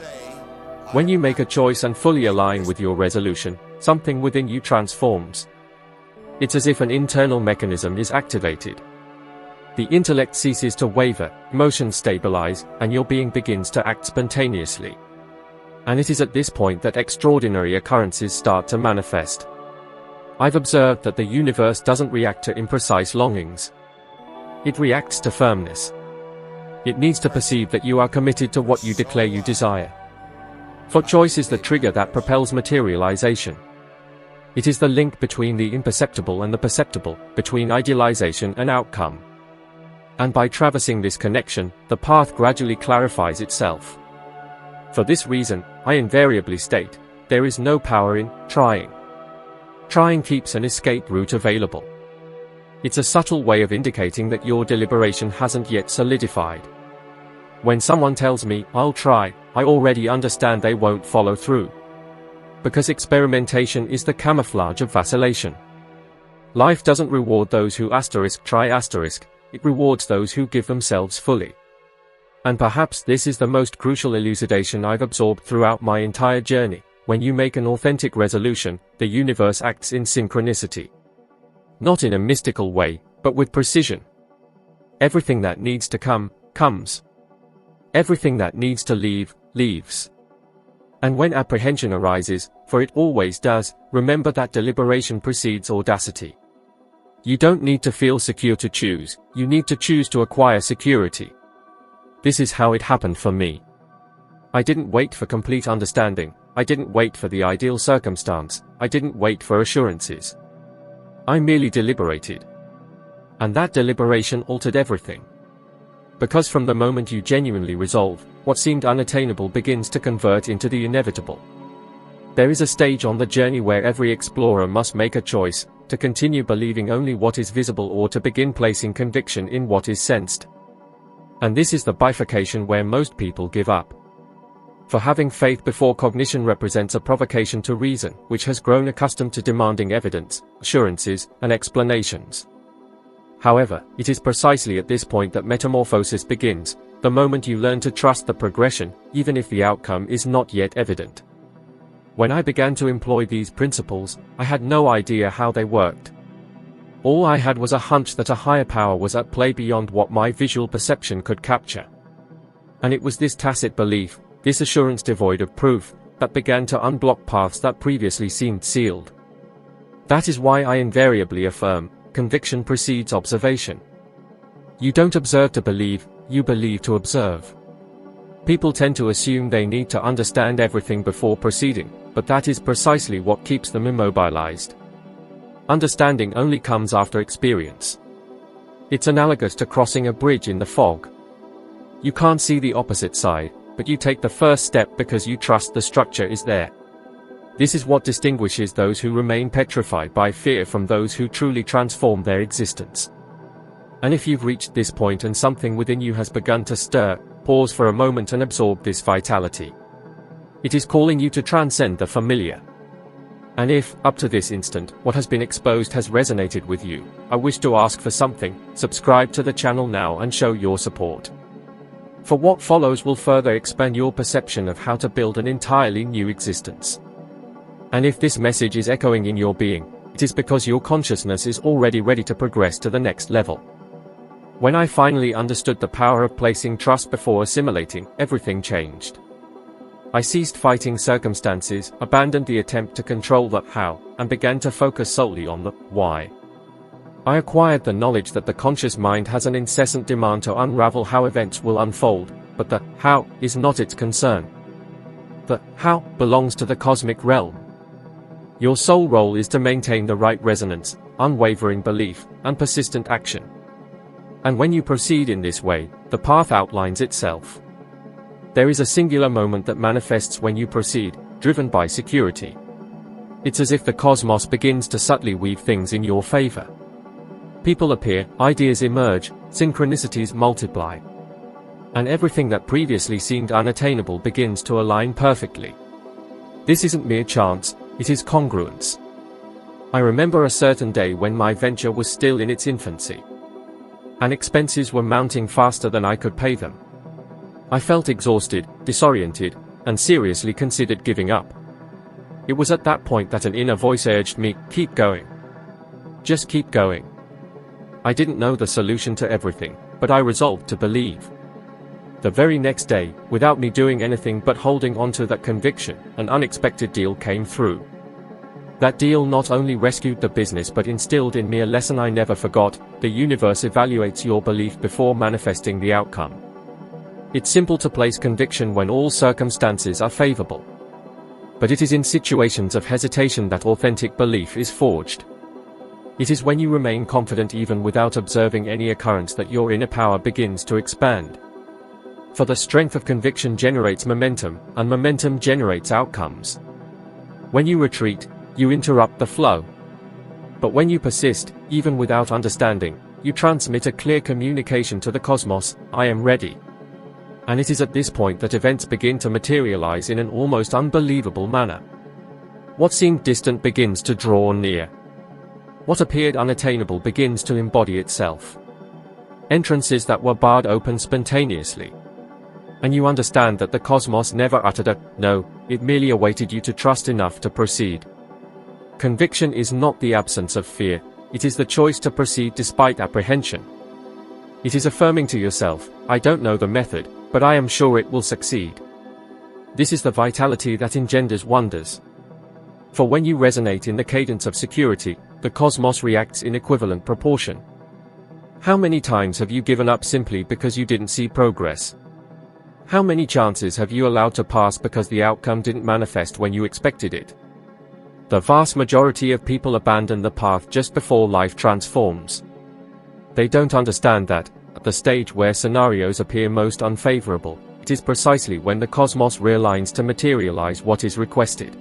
When you make a choice and fully align with your resolution, something within you transforms. It's as if an internal mechanism is activated. The intellect ceases to waver, emotions stabilize, and your being begins to act spontaneously. And it is at this point that extraordinary occurrences start to manifest. I've observed that the universe doesn't react to imprecise longings. It reacts to firmness. It needs to perceive that you are committed to what you declare you desire. For choice is the trigger that propels materialization. It is the link between the imperceptible and the perceptible, between idealization and outcome. And by traversing this connection, the path gradually clarifies itself. For this reason, I invariably state, there is no power in trying. Trying keeps an escape route available. It's a subtle way of indicating that your deliberation hasn't yet solidified. When someone tells me, "I'll try," I already understand they won't follow through. Because experimentation is the camouflage of vacillation. Life doesn't reward those who try, it rewards those who give themselves fully. And perhaps this is the most crucial elucidation I've absorbed throughout my entire journey. When you make an authentic resolution, the universe acts in synchronicity. Not in a mystical way, but with precision. Everything that needs to come, comes. Everything that needs to leave, leaves. And when apprehension arises, for it always does, remember that deliberation precedes audacity. You don't need to feel secure to choose, you need to choose to acquire security. This is how it happened for me. I didn't wait for complete understanding, I didn't wait for the ideal circumstance, I didn't wait for assurances. I merely deliberated. And that deliberation altered everything. Because from the moment you genuinely resolve, what seemed unattainable begins to convert into the inevitable. There is a stage on the journey where every explorer must make a choice, to continue believing only what is visible or to begin placing conviction in what is sensed. And this is the bifurcation where most people give up. For having faith before cognition represents a provocation to reason, which has grown accustomed to demanding evidence, assurances, and explanations. However, it is precisely at this point that metamorphosis begins, the moment you learn to trust the progression, even if the outcome is not yet evident. When I began to employ these principles, I had no idea how they worked. All I had was a hunch that a higher power was at play beyond what my visual perception could capture. And it was this tacit belief, this assurance devoid of proof, that began to unblock paths that previously seemed sealed. That is why I invariably affirm, conviction precedes observation. You don't observe to believe, you believe to observe. People tend to assume they need to understand everything before proceeding, but that is precisely what keeps them immobilized. Understanding only comes after experience. It's analogous to crossing a bridge in the fog. You can't see the opposite side, but you take the first step because you trust the structure is there. This is what distinguishes those who remain petrified by fear from those who truly transform their existence. And if you've reached this point and something within you has begun to stir, pause for a moment and absorb this vitality. It is calling you to transcend the familiar. And if, up to this instant, what has been exposed has resonated with you, I wish to ask for something: subscribe to the channel now and show your support. For what follows will further expand your perception of how to build an entirely new existence. And if this message is echoing in your being, it is because your consciousness is already ready to progress to the next level. When I finally understood the power of placing trust before assimilating, everything changed. I ceased fighting circumstances, abandoned the attempt to control the how, and began to focus solely on the why. I acquired the knowledge that the conscious mind has an incessant demand to unravel how events will unfold, but the how is not its concern. The how belongs to the cosmic realm. Your sole role is to maintain the right resonance, unwavering belief, and persistent action. And when you proceed in this way, the path outlines itself. There is a singular moment that manifests when you proceed, driven by security. It's as if the cosmos begins to subtly weave things in your favor. People appear, ideas emerge, synchronicities multiply. And everything that previously seemed unattainable begins to align perfectly. This isn't mere chance, it is congruence. I remember a certain day when my venture was still in its infancy. And expenses were mounting faster than I could pay them. I felt exhausted, disoriented, and seriously considered giving up. It was at that point that an inner voice urged me, keep going. Just keep going. I didn't know the solution to everything, but I resolved to believe. The very next day, without me doing anything but holding onto that conviction, an unexpected deal came through. That deal not only rescued the business but instilled in me a lesson I never forgot: the universe evaluates your belief before manifesting the outcome. It's simple to place conviction when all circumstances are favorable. But it is in situations of hesitation that authentic belief is forged. It is when you remain confident even without observing any occurrence that your inner power begins to expand. For the strength of conviction generates momentum, and momentum generates outcomes. When you retreat, you interrupt the flow. But when you persist, even without understanding, you transmit a clear communication to the cosmos: I am ready. And it is at this point that events begin to materialize in an almost unbelievable manner. What seemed distant begins to draw near. What appeared unattainable begins to embody itself. Entrances that were barred open spontaneously. And you understand that the cosmos never uttered a no, it merely awaited you to trust enough to proceed. Conviction is not the absence of fear, it is the choice to proceed despite apprehension. It is affirming to yourself, I don't know the method, but I am sure it will succeed. This is the vitality that engenders wonders. For when you resonate in the cadence of security, the cosmos reacts in equivalent proportion. How many times have you given up simply because you didn't see progress? How many chances have you allowed to pass because the outcome didn't manifest when you expected it? The vast majority of people abandon the path just before life transforms. They don't understand that, at the stage where scenarios appear most unfavorable, it is precisely when the cosmos realigns to materialize what is requested.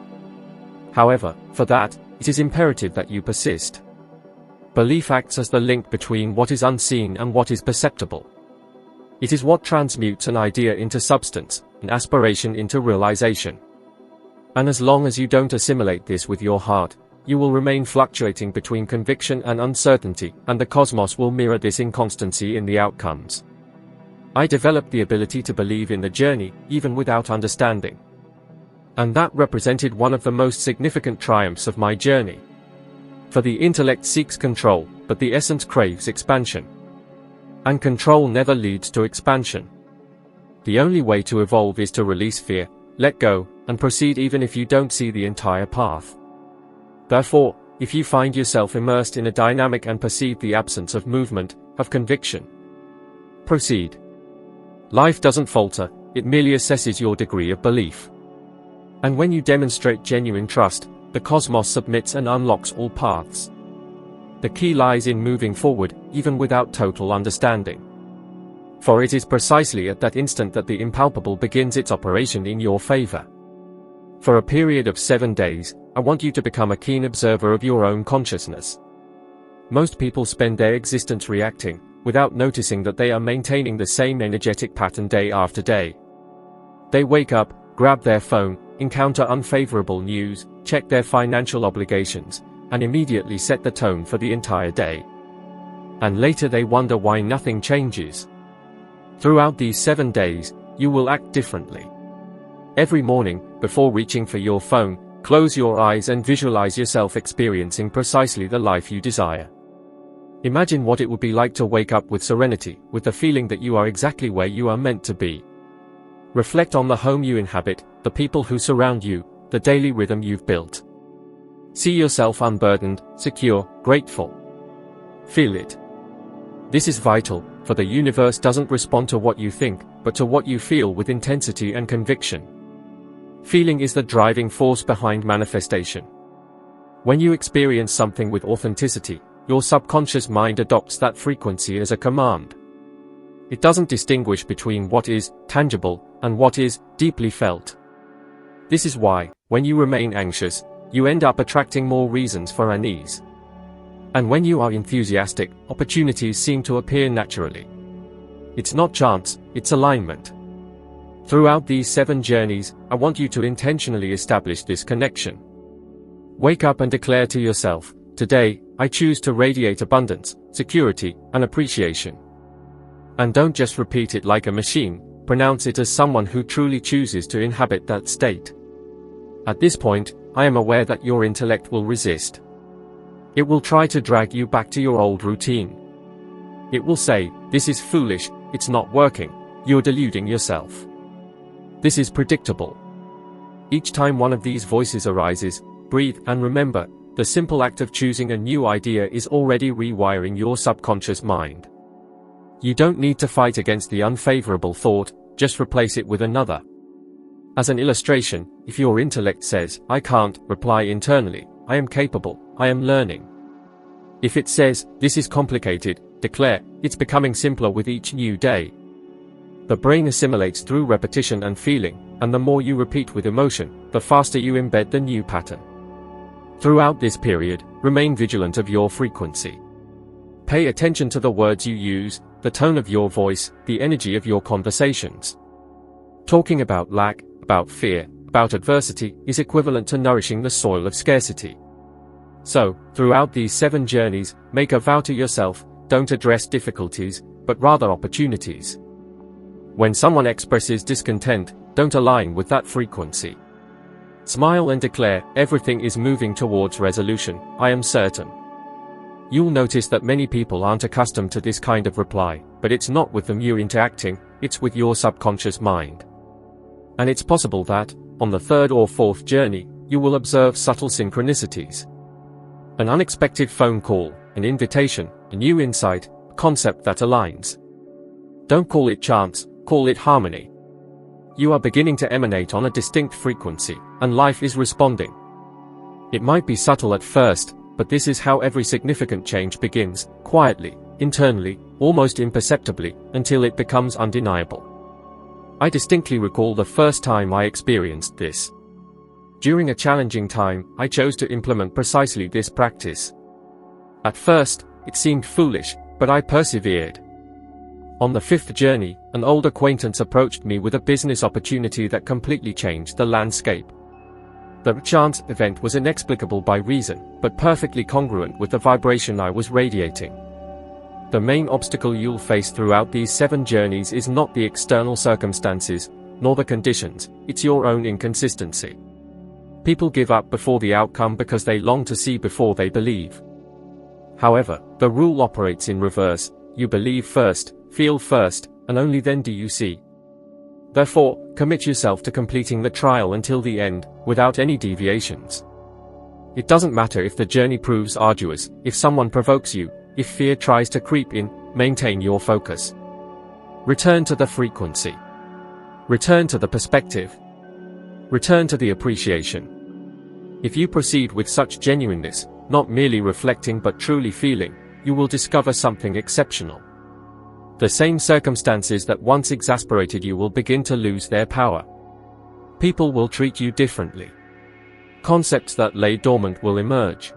However, for that, it is imperative that you persist. Belief acts as the link between what is unseen and what is perceptible. It is what transmutes an idea into substance, an aspiration into realization. And as long as you don't assimilate this with your heart, you will remain fluctuating between conviction and uncertainty, and the cosmos will mirror this inconstancy in the outcomes. I developed the ability to believe in the journey, even without understanding. And that represented one of the most significant triumphs of my journey. For the intellect seeks control, but the essence craves expansion. And control never leads to expansion. The only way to evolve is to release fear, let go, and proceed even if you don't see the entire path. Therefore, if you find yourself immersed in a dynamic and perceive the absence of movement, of conviction, proceed. Life doesn't falter, it merely assesses your degree of belief. And when you demonstrate genuine trust, the cosmos submits and unlocks all paths. The key lies in moving forward, even without total understanding. For it is precisely at that instant that the impalpable begins its operation in your favor. For a period of 7 days, I want you to become a keen observer of your own consciousness. Most people spend their existence reacting, without noticing that they are maintaining the same energetic pattern day after day. They wake up, grab their phone, encounter unfavorable news, check their financial obligations, and immediately set the tone for the entire day. And later they wonder why nothing changes. Throughout these 7 days, you will act differently. Every morning, before reaching for your phone, close your eyes and visualize yourself experiencing precisely the life you desire. Imagine what it would be like to wake up with serenity, with the feeling that you are exactly where you are meant to be. Reflect on the home you inhabit, the people who surround you, the daily rhythm you've built. See yourself unburdened, secure, grateful. Feel it. This is vital, for the universe doesn't respond to what you think, but to what you feel with intensity and conviction. Feeling is the driving force behind manifestation. When you experience something with authenticity, your subconscious mind adopts that frequency as a command. It doesn't distinguish between what is tangible and what is deeply felt. This is why, when you remain anxious, you end up attracting more reasons for unease. And when you are enthusiastic, opportunities seem to appear naturally. It's not chance, it's alignment. Throughout these 7 journeys, I want you to intentionally establish this connection. Wake up and declare to yourself, today, I choose to radiate abundance, security, and appreciation. And don't just repeat it like a machine, pronounce it as someone who truly chooses to inhabit that state. At this point, I am aware that your intellect will resist. It will try to drag you back to your old routine. It will say, this is foolish, it's not working, you're deluding yourself. This is predictable. Each time one of these voices arises, breathe and remember, the simple act of choosing a new idea is already rewiring your subconscious mind. You don't need to fight against the unfavorable thought, just replace it with another. As an illustration, if your intellect says, I can't, reply internally, I am capable, I am learning. If it says, this is complicated, declare, it's becoming simpler with each new day. The brain assimilates through repetition and feeling, and the more you repeat with emotion, the faster you embed the new pattern. Throughout this period, remain vigilant of your frequency. Pay attention to the words you use, the tone of your voice, the energy of your conversations. Talking about lack, about fear, about adversity, is equivalent to nourishing the soil of scarcity. So, throughout these 7 journeys, make a vow to yourself, don't address difficulties, but rather opportunities. When someone expresses discontent, don't align with that frequency. Smile and declare, everything is moving towards resolution, I am certain. You'll notice that many people aren't accustomed to this kind of reply, but it's not with them you're interacting, it's with your subconscious mind. And it's possible that, on the 3rd or 4th journey, you will observe subtle synchronicities. An unexpected phone call, an invitation, a new insight, a concept that aligns. Don't call it chance, call it harmony. You are beginning to emanate on a distinct frequency, and life is responding. It might be subtle at first, but this is how every significant change begins, quietly, internally, almost imperceptibly, until it becomes undeniable. I distinctly recall the first time I experienced this. During a challenging time, I chose to implement precisely this practice. At first, it seemed foolish, but I persevered. On the 5th journey, an old acquaintance approached me with a business opportunity that completely changed the landscape. The chance event was inexplicable by reason, but perfectly congruent with the vibration I was radiating. The main obstacle you'll face throughout these 7 journeys is not the external circumstances, nor the conditions, it's your own inconsistency. People give up before the outcome because they long to see before they believe. However, the rule operates in reverse, you believe first, feel first, and only then do you see. Therefore, commit yourself to completing the trial until the end, without any deviations. It doesn't matter if the journey proves arduous, if someone provokes you, if fear tries to creep in, maintain your focus. Return to the frequency. Return to the perspective. Return to the appreciation. If you proceed with such genuineness, not merely reflecting but truly feeling, you will discover something exceptional. The same circumstances that once exasperated you will begin to lose their power. People will treat you differently. Concepts that lay dormant will emerge.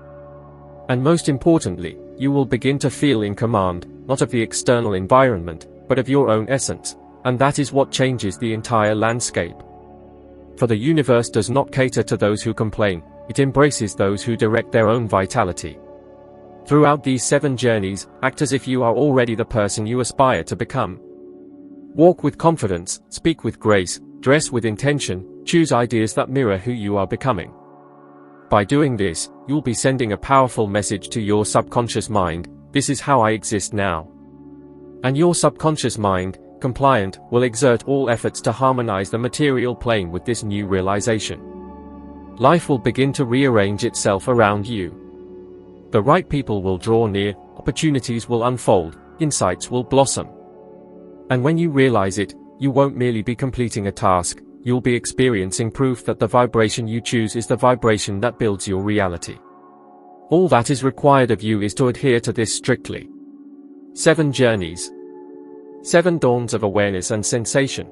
And most importantly, you will begin to feel in command, not of the external environment, but of your own essence, and that is what changes the entire landscape. For the universe does not cater to those who complain, it embraces those who direct their own vitality. Throughout these 7 journeys, act as if you are already the person you aspire to become. Walk with confidence, speak with grace, dress with intention, choose ideas that mirror who you are becoming. By doing this, you'll be sending a powerful message to your subconscious mind, this is how I exist now. And your subconscious mind, compliant, will exert all efforts to harmonize the material plane with this new realization. Life will begin to rearrange itself around you. The right people will draw near, opportunities will unfold, insights will blossom. And when you realize it, you won't merely be completing a task, you'll be experiencing proof that the vibration you choose is the vibration that builds your reality. All that is required of you is to adhere to this strictly. 7 journeys. 7 dawns of awareness and sensation.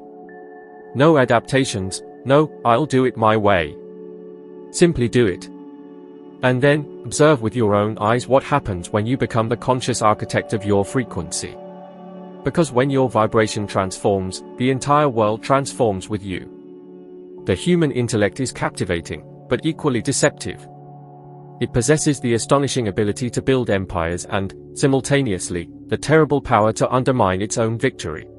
No adaptations, no, I'll do it my way. Simply do it. And then, observe with your own eyes what happens when you become the conscious architect of your frequency. Because when your vibration transforms, the entire world transforms with you. The human intellect is captivating, but equally deceptive. It possesses the astonishing ability to build empires and, simultaneously, the terrible power to undermine its own victory.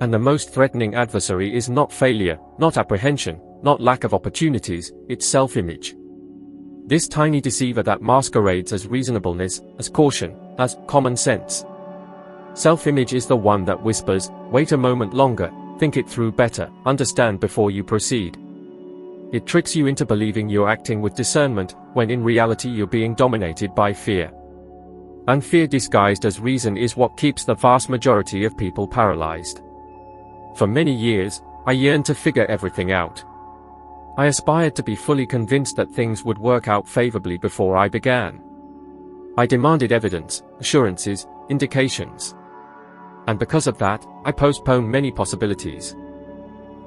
And the most threatening adversary is not failure, not apprehension, not lack of opportunities, it's self-image. This tiny deceiver that masquerades as reasonableness, as caution, as common sense. Self-image is the one that whispers, wait a moment longer, think it through better, understand before you proceed. It tricks you into believing you're acting with discernment, when in reality you're being dominated by fear. And fear disguised as reason is what keeps the vast majority of people paralyzed. For many years, I yearned to figure everything out. I aspired to be fully convinced that things would work out favorably before I began. I demanded evidence, assurances, indications. And because of that, I postponed many possibilities.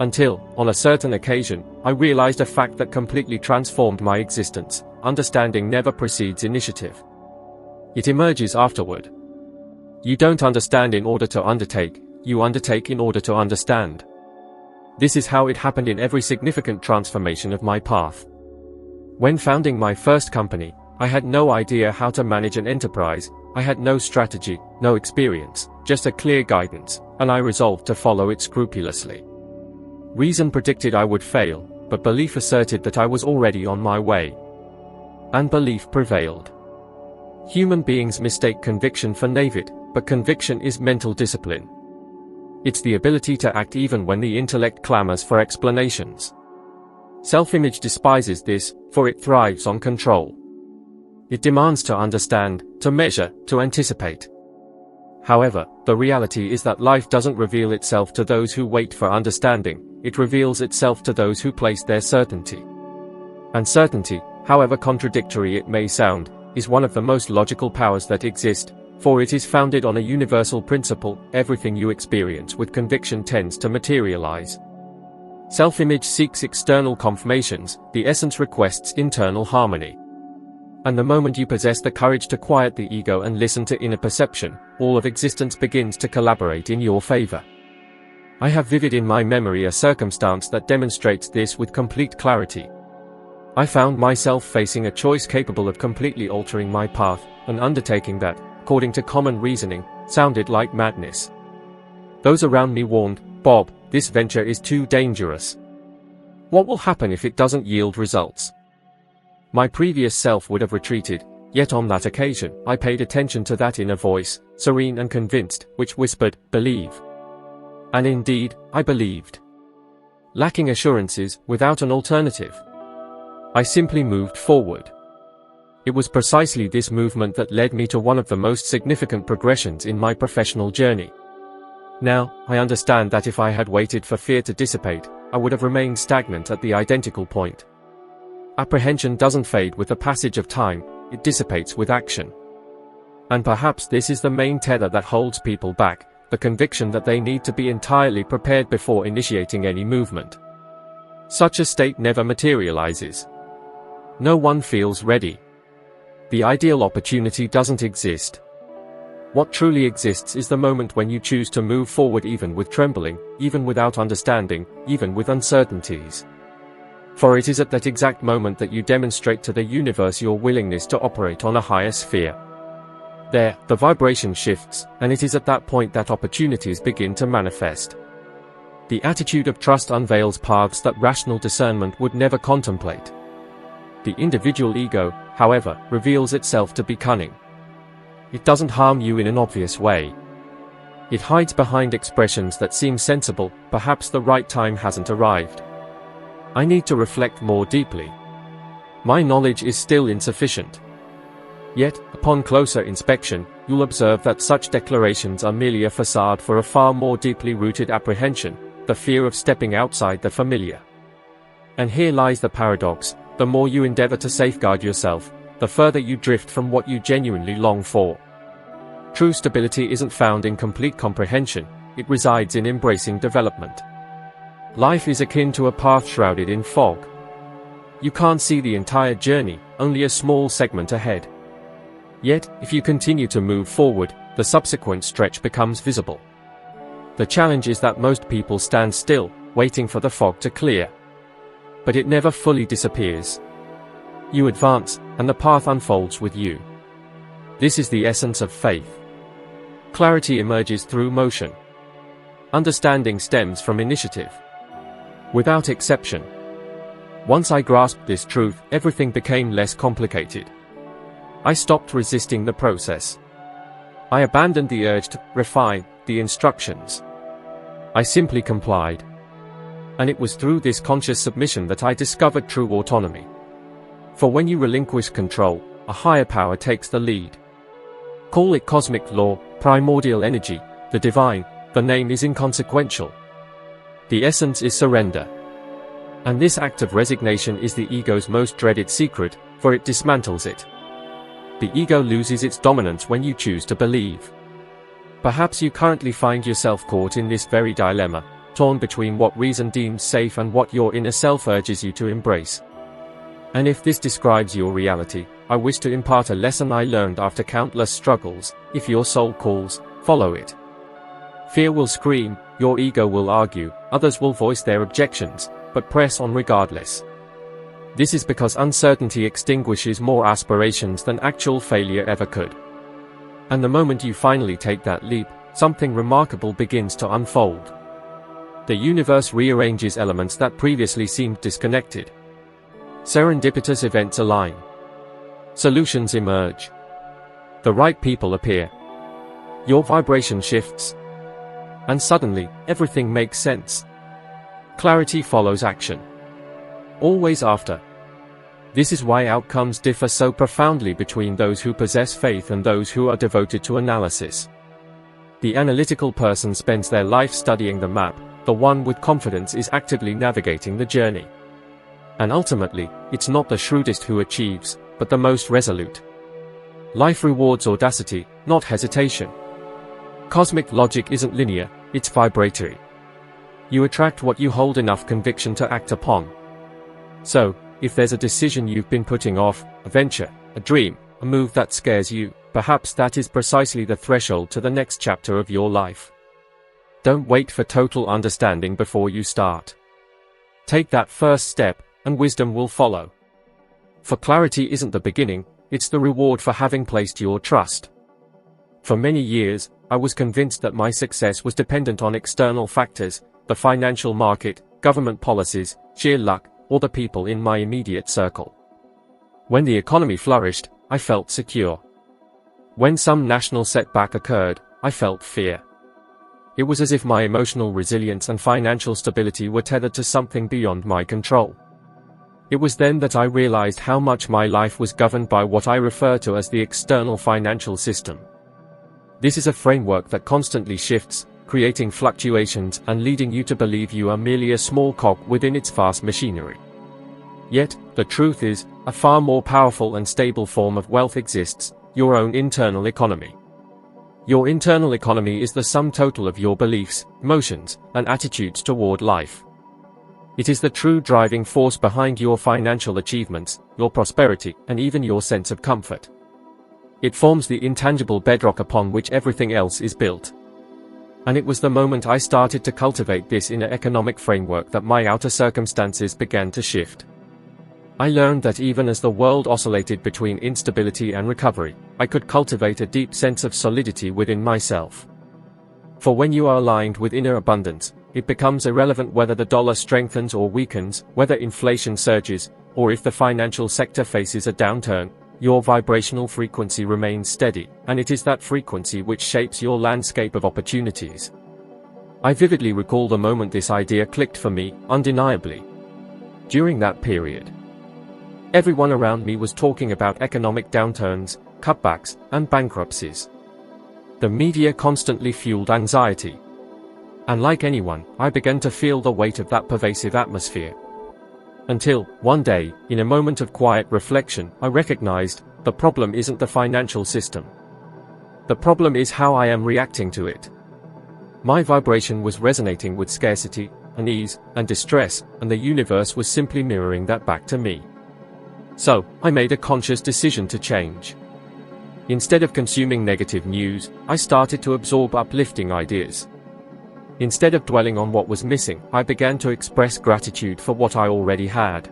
Until, on a certain occasion, I realized a fact that completely transformed my existence: understanding never precedes initiative. It emerges afterward. You don't understand in order to undertake, you undertake in order to understand. This is how it happened in every significant transformation of my path. When founding my first company, I had no idea how to manage an enterprise. I had no strategy, no experience, just a clear guidance, and I resolved to follow it scrupulously. Reason predicted I would fail, but belief asserted that I was already on my way. And belief prevailed. Human beings mistake conviction for naivete, but conviction is mental discipline. It's the ability to act even when the intellect clamors for explanations. Self-image despises this, for it thrives on control. It demands to understand, to measure, to anticipate. However, the reality is that life doesn't reveal itself to those who wait for understanding, it reveals itself to those who place their certainty. And certainty, however contradictory it may sound, is one of the most logical powers that exist, for it is founded on a universal principle: everything you experience with conviction tends to materialize. Self-image seeks external confirmations, the essence requests internal harmony. And the moment you possess the courage to quiet the ego and listen to inner perception, all of existence begins to collaborate in your favor. I have vivid in my memory a circumstance that demonstrates this with complete clarity. I found myself facing a choice capable of completely altering my path, an undertaking that, according to common reasoning, sounded like madness. Those around me warned, "Bob, this venture is too dangerous. What will happen if it doesn't yield results?" My previous self would have retreated, yet on that occasion, I paid attention to that inner voice, serene and convinced, which whispered, "Believe." And indeed, I believed. Lacking assurances, without an alternative, I simply moved forward. It was precisely this movement that led me to one of the most significant progressions in my professional journey. Now, I understand that if I had waited for fear to dissipate, I would have remained stagnant at the identical point. Apprehension doesn't fade with the passage of time, it dissipates with action. And perhaps this is the main tether that holds people back, the conviction that they need to be entirely prepared before initiating any movement. Such a state never materializes. No one feels ready. The ideal opportunity doesn't exist. What truly exists is the moment when you choose to move forward, even with trembling, even without understanding, even with uncertainties. For it is at that exact moment that you demonstrate to the universe your willingness to operate on a higher sphere. There, the vibration shifts, and it is at that point that opportunities begin to manifest. The attitude of trust unveils paths that rational discernment would never contemplate. The individual ego, however, reveals itself to be cunning. It doesn't harm you in an obvious way. It hides behind expressions that seem sensible, perhaps the right time hasn't arrived. I need to reflect more deeply. My knowledge is still insufficient. Yet, upon closer inspection, you'll observe that such declarations are merely a facade for a far more deeply rooted apprehension, the fear of stepping outside the familiar. And here lies the paradox: the more you endeavor to safeguard yourself, the further you drift from what you genuinely long for. True stability isn't found in complete comprehension, it resides in embracing development. Life is akin to a path shrouded in fog. You can't see the entire journey, only a small segment ahead. Yet, if you continue to move forward, the subsequent stretch becomes visible. The challenge is that most people stand still, waiting for the fog to clear. But it never fully disappears. You advance, and the path unfolds with you. This is the essence of faith. Clarity emerges through motion. Understanding stems from initiative. Without exception. Once I grasped this truth, everything became less complicated. I stopped resisting the process. I abandoned the urge to refine the instructions. I simply complied. And it was through this conscious submission that I discovered true autonomy. For when you relinquish control, a higher power takes the lead. Call it cosmic law, primordial energy, the divine, the name is inconsequential. The essence is surrender. And this act of resignation is the ego's most dreaded secret, for it dismantles it. The ego loses its dominance when you choose to believe. Perhaps you currently find yourself caught in this very dilemma, torn between what reason deems safe and what your inner self urges you to embrace. And if this describes your reality, I wish to impart a lesson I learned after countless struggles: if your soul calls, follow it. Fear will scream, your ego will argue, others will voice their objections, but press on regardless. This is because uncertainty extinguishes more aspirations than actual failure ever could. And the moment you finally take that leap, something remarkable begins to unfold. The universe rearranges elements that previously seemed disconnected. Serendipitous events align. Solutions emerge. The right people appear. Your vibration shifts. And suddenly, everything makes sense. Clarity follows action. Always after. This is why outcomes differ so profoundly between those who possess faith and those who are devoted to analysis. The analytical person spends their life studying the map, the one with confidence is actively navigating the journey. And ultimately, it's not the shrewdest who achieves, but the most resolute. Life rewards audacity, not hesitation. Cosmic logic isn't linear, it's vibratory. You attract what you hold enough conviction to act upon. So, if there's a decision you've been putting off, a venture, a dream, a move that scares you, perhaps that is precisely the threshold to the next chapter of your life. Don't wait for total understanding before you start. Take that first step, and wisdom will follow. For clarity isn't the beginning, it's the reward for having placed your trust. For many years, I was convinced that my success was dependent on external factors, the financial market, government policies, sheer luck, or the people in my immediate circle. When the economy flourished, I felt secure. When some national setback occurred, I felt fear. It was as if my emotional resilience and financial stability were tethered to something beyond my control. It was then that I realized how much my life was governed by what I refer to as the external financial system. This is a framework that constantly shifts, creating fluctuations and leading you to believe you are merely a small cog within its vast machinery. Yet, the truth is, a far more powerful and stable form of wealth exists, your own internal economy. Your internal economy is the sum total of your beliefs, emotions, and attitudes toward life. It is the true driving force behind your financial achievements, your prosperity, and even your sense of comfort. It forms the intangible bedrock upon which everything else is built. And it was the moment I started to cultivate this inner economic framework that my outer circumstances began to shift. I learned that even as the world oscillated between instability and recovery, I could cultivate a deep sense of solidity within myself. For when you are aligned with inner abundance, it becomes irrelevant whether the dollar strengthens or weakens, whether inflation surges, or if the financial sector faces a downturn. Your vibrational frequency remains steady, and it is that frequency which shapes your landscape of opportunities. I vividly recall the moment this idea clicked for me, undeniably. During that period, everyone around me was talking about economic downturns, cutbacks, and bankruptcies. The media constantly fueled anxiety. And like anyone, I began to feel the weight of that pervasive atmosphere. Until, one day, in a moment of quiet reflection, I recognized, the problem isn't the financial system. The problem is how I am reacting to it. My vibration was resonating with scarcity, unease, and distress, and the universe was simply mirroring that back to me. So, I made a conscious decision to change. Instead of consuming negative news, I started to absorb uplifting ideas. Instead of dwelling on what was missing, I began to express gratitude for what I already had.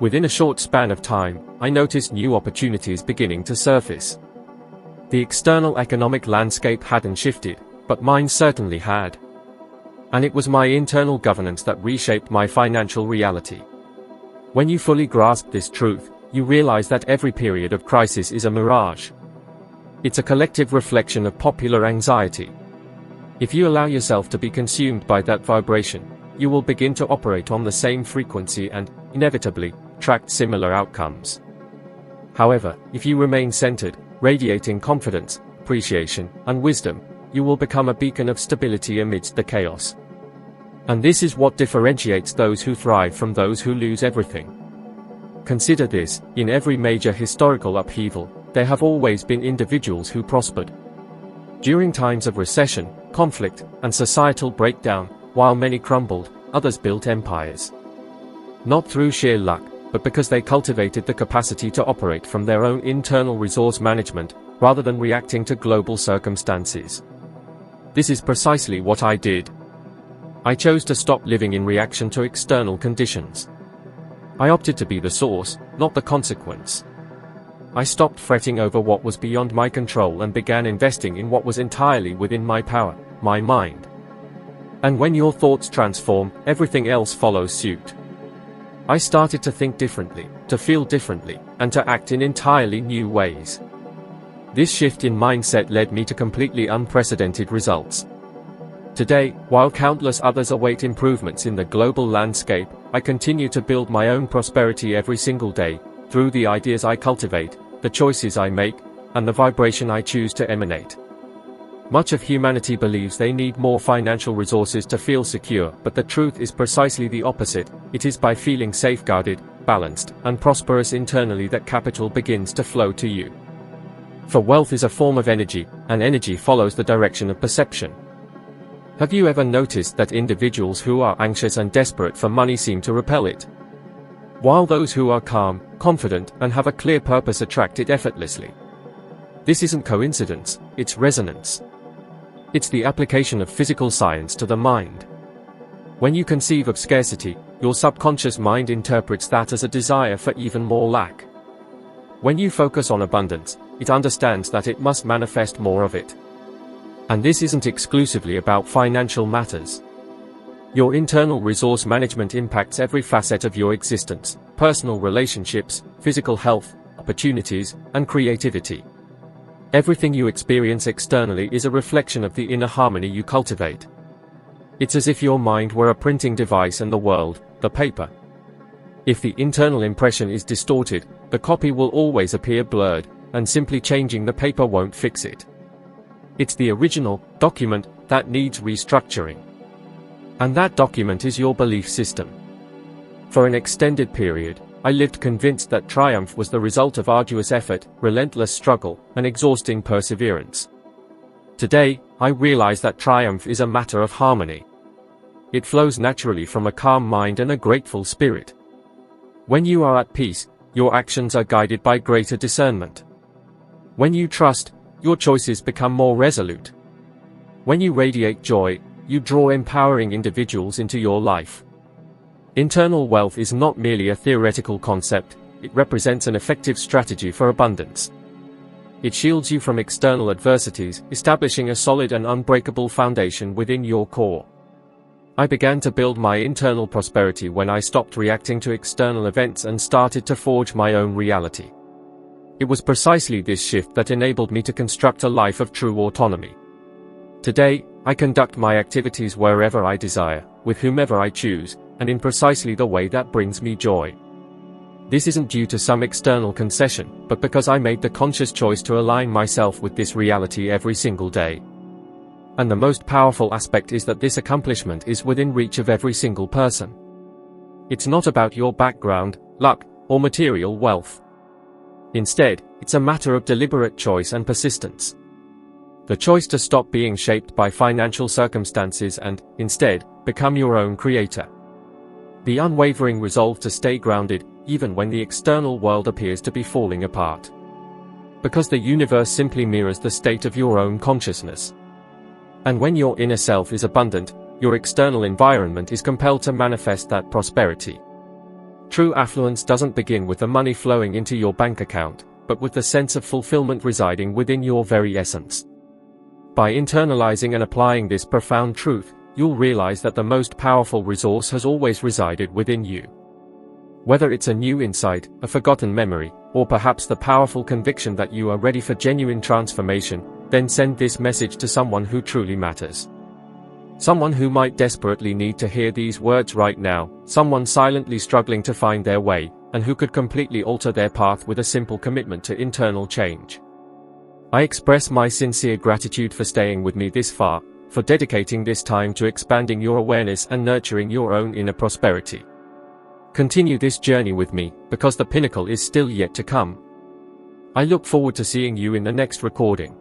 Within a short span of time, I noticed new opportunities beginning to surface. The external economic landscape hadn't shifted, but mine certainly had. And it was my internal governance that reshaped my financial reality. When you fully grasp this truth, you realize that every period of crisis is a mirage. It's a collective reflection of popular anxiety. If you allow yourself to be consumed by that vibration, you will begin to operate on the same frequency and, inevitably, attract similar outcomes. However, if you remain centered, radiating confidence, appreciation, and wisdom, you will become a beacon of stability amidst the chaos. And this is what differentiates those who thrive from those who lose everything. Consider this, in every major historical upheaval, there have always been individuals who prospered. During times of recession, conflict, and societal breakdown, while many crumbled, others built empires. Not through sheer luck, but because they cultivated the capacity to operate from their own internal resource management, rather than reacting to global circumstances. This is precisely what I did. I chose to stop living in reaction to external conditions. I opted to be the source, not the consequence. I stopped fretting over what was beyond my control and began investing in what was entirely within my power, my mind. And when your thoughts transform, everything else follows suit. I started to think differently, to feel differently, and to act in entirely new ways. This shift in mindset led me to completely unprecedented results. Today, while countless others await improvements in the global landscape, I continue to build my own prosperity every single day, through the ideas I cultivate, the choices I make, and the vibration I choose to emanate. Much of humanity believes they need more financial resources to feel secure, but the truth is precisely the opposite. It is by feeling safeguarded, balanced, and prosperous internally that capital begins to flow to you. For wealth is a form of energy, and energy follows the direction of perception. Have you ever noticed that individuals who are anxious and desperate for money seem to repel it, while those who are calm, confident, and have a clear purpose attract it effortlessly? This isn't coincidence, it's resonance. It's the application of physical science to the mind. When you conceive of scarcity, your subconscious mind interprets that as a desire for even more lack. When you focus on abundance, it understands that it must manifest more of it. And this isn't exclusively about financial matters. Your internal resource management impacts every facet of your existence: personal relationships, physical health, opportunities, and creativity. Everything you experience externally is a reflection of the inner harmony you cultivate. It's as if your mind were a printing device and the world, the paper. If the internal impression is distorted, the copy will always appear blurred, and simply changing the paper won't fix it. It's the original document that needs restructuring. And that document is your belief system. For an extended period, I lived convinced that triumph was the result of arduous effort, relentless struggle, and exhausting perseverance. Today, I realize that triumph is a matter of harmony. It flows naturally from a calm mind and a grateful spirit. When you are at peace, your actions are guided by greater discernment. When you trust, your choices become more resolute. When you radiate joy, you draw empowering individuals into your life. Internal wealth is not merely a theoretical concept, it represents an effective strategy for abundance. It shields you from external adversities, establishing a solid and unbreakable foundation within your core. I began to build my internal prosperity when I stopped reacting to external events and started to forge my own reality. It was precisely this shift that enabled me to construct a life of true autonomy. Today, I conduct my activities wherever I desire, with whomever I choose, and in precisely the way that brings me joy. This isn't due to some external concession, but because I made the conscious choice to align myself with this reality every single day. And the most powerful aspect is that this accomplishment is within reach of every single person. It's not about your background, luck, or material wealth. Instead, it's a matter of deliberate choice and persistence. The choice to stop being shaped by financial circumstances and, instead, become your own creator. The unwavering resolve to stay grounded, even when the external world appears to be falling apart. Because the universe simply mirrors the state of your own consciousness. And when your inner self is abundant, your external environment is compelled to manifest that prosperity. True affluence doesn't begin with the money flowing into your bank account, but with the sense of fulfillment residing within your very essence. By internalizing and applying this profound truth, you'll realize that the most powerful resource has always resided within you. Whether it's a new insight, a forgotten memory, or perhaps the powerful conviction that you are ready for genuine transformation, then send this message to someone who truly matters. Someone who might desperately need to hear these words right now, someone silently struggling to find their way, and who could completely alter their path with a simple commitment to internal change. I express my sincere gratitude for staying with me this far, for dedicating this time to expanding your awareness and nurturing your own inner prosperity. Continue this journey with me, because the pinnacle is still yet to come. I look forward to seeing you in the next recording.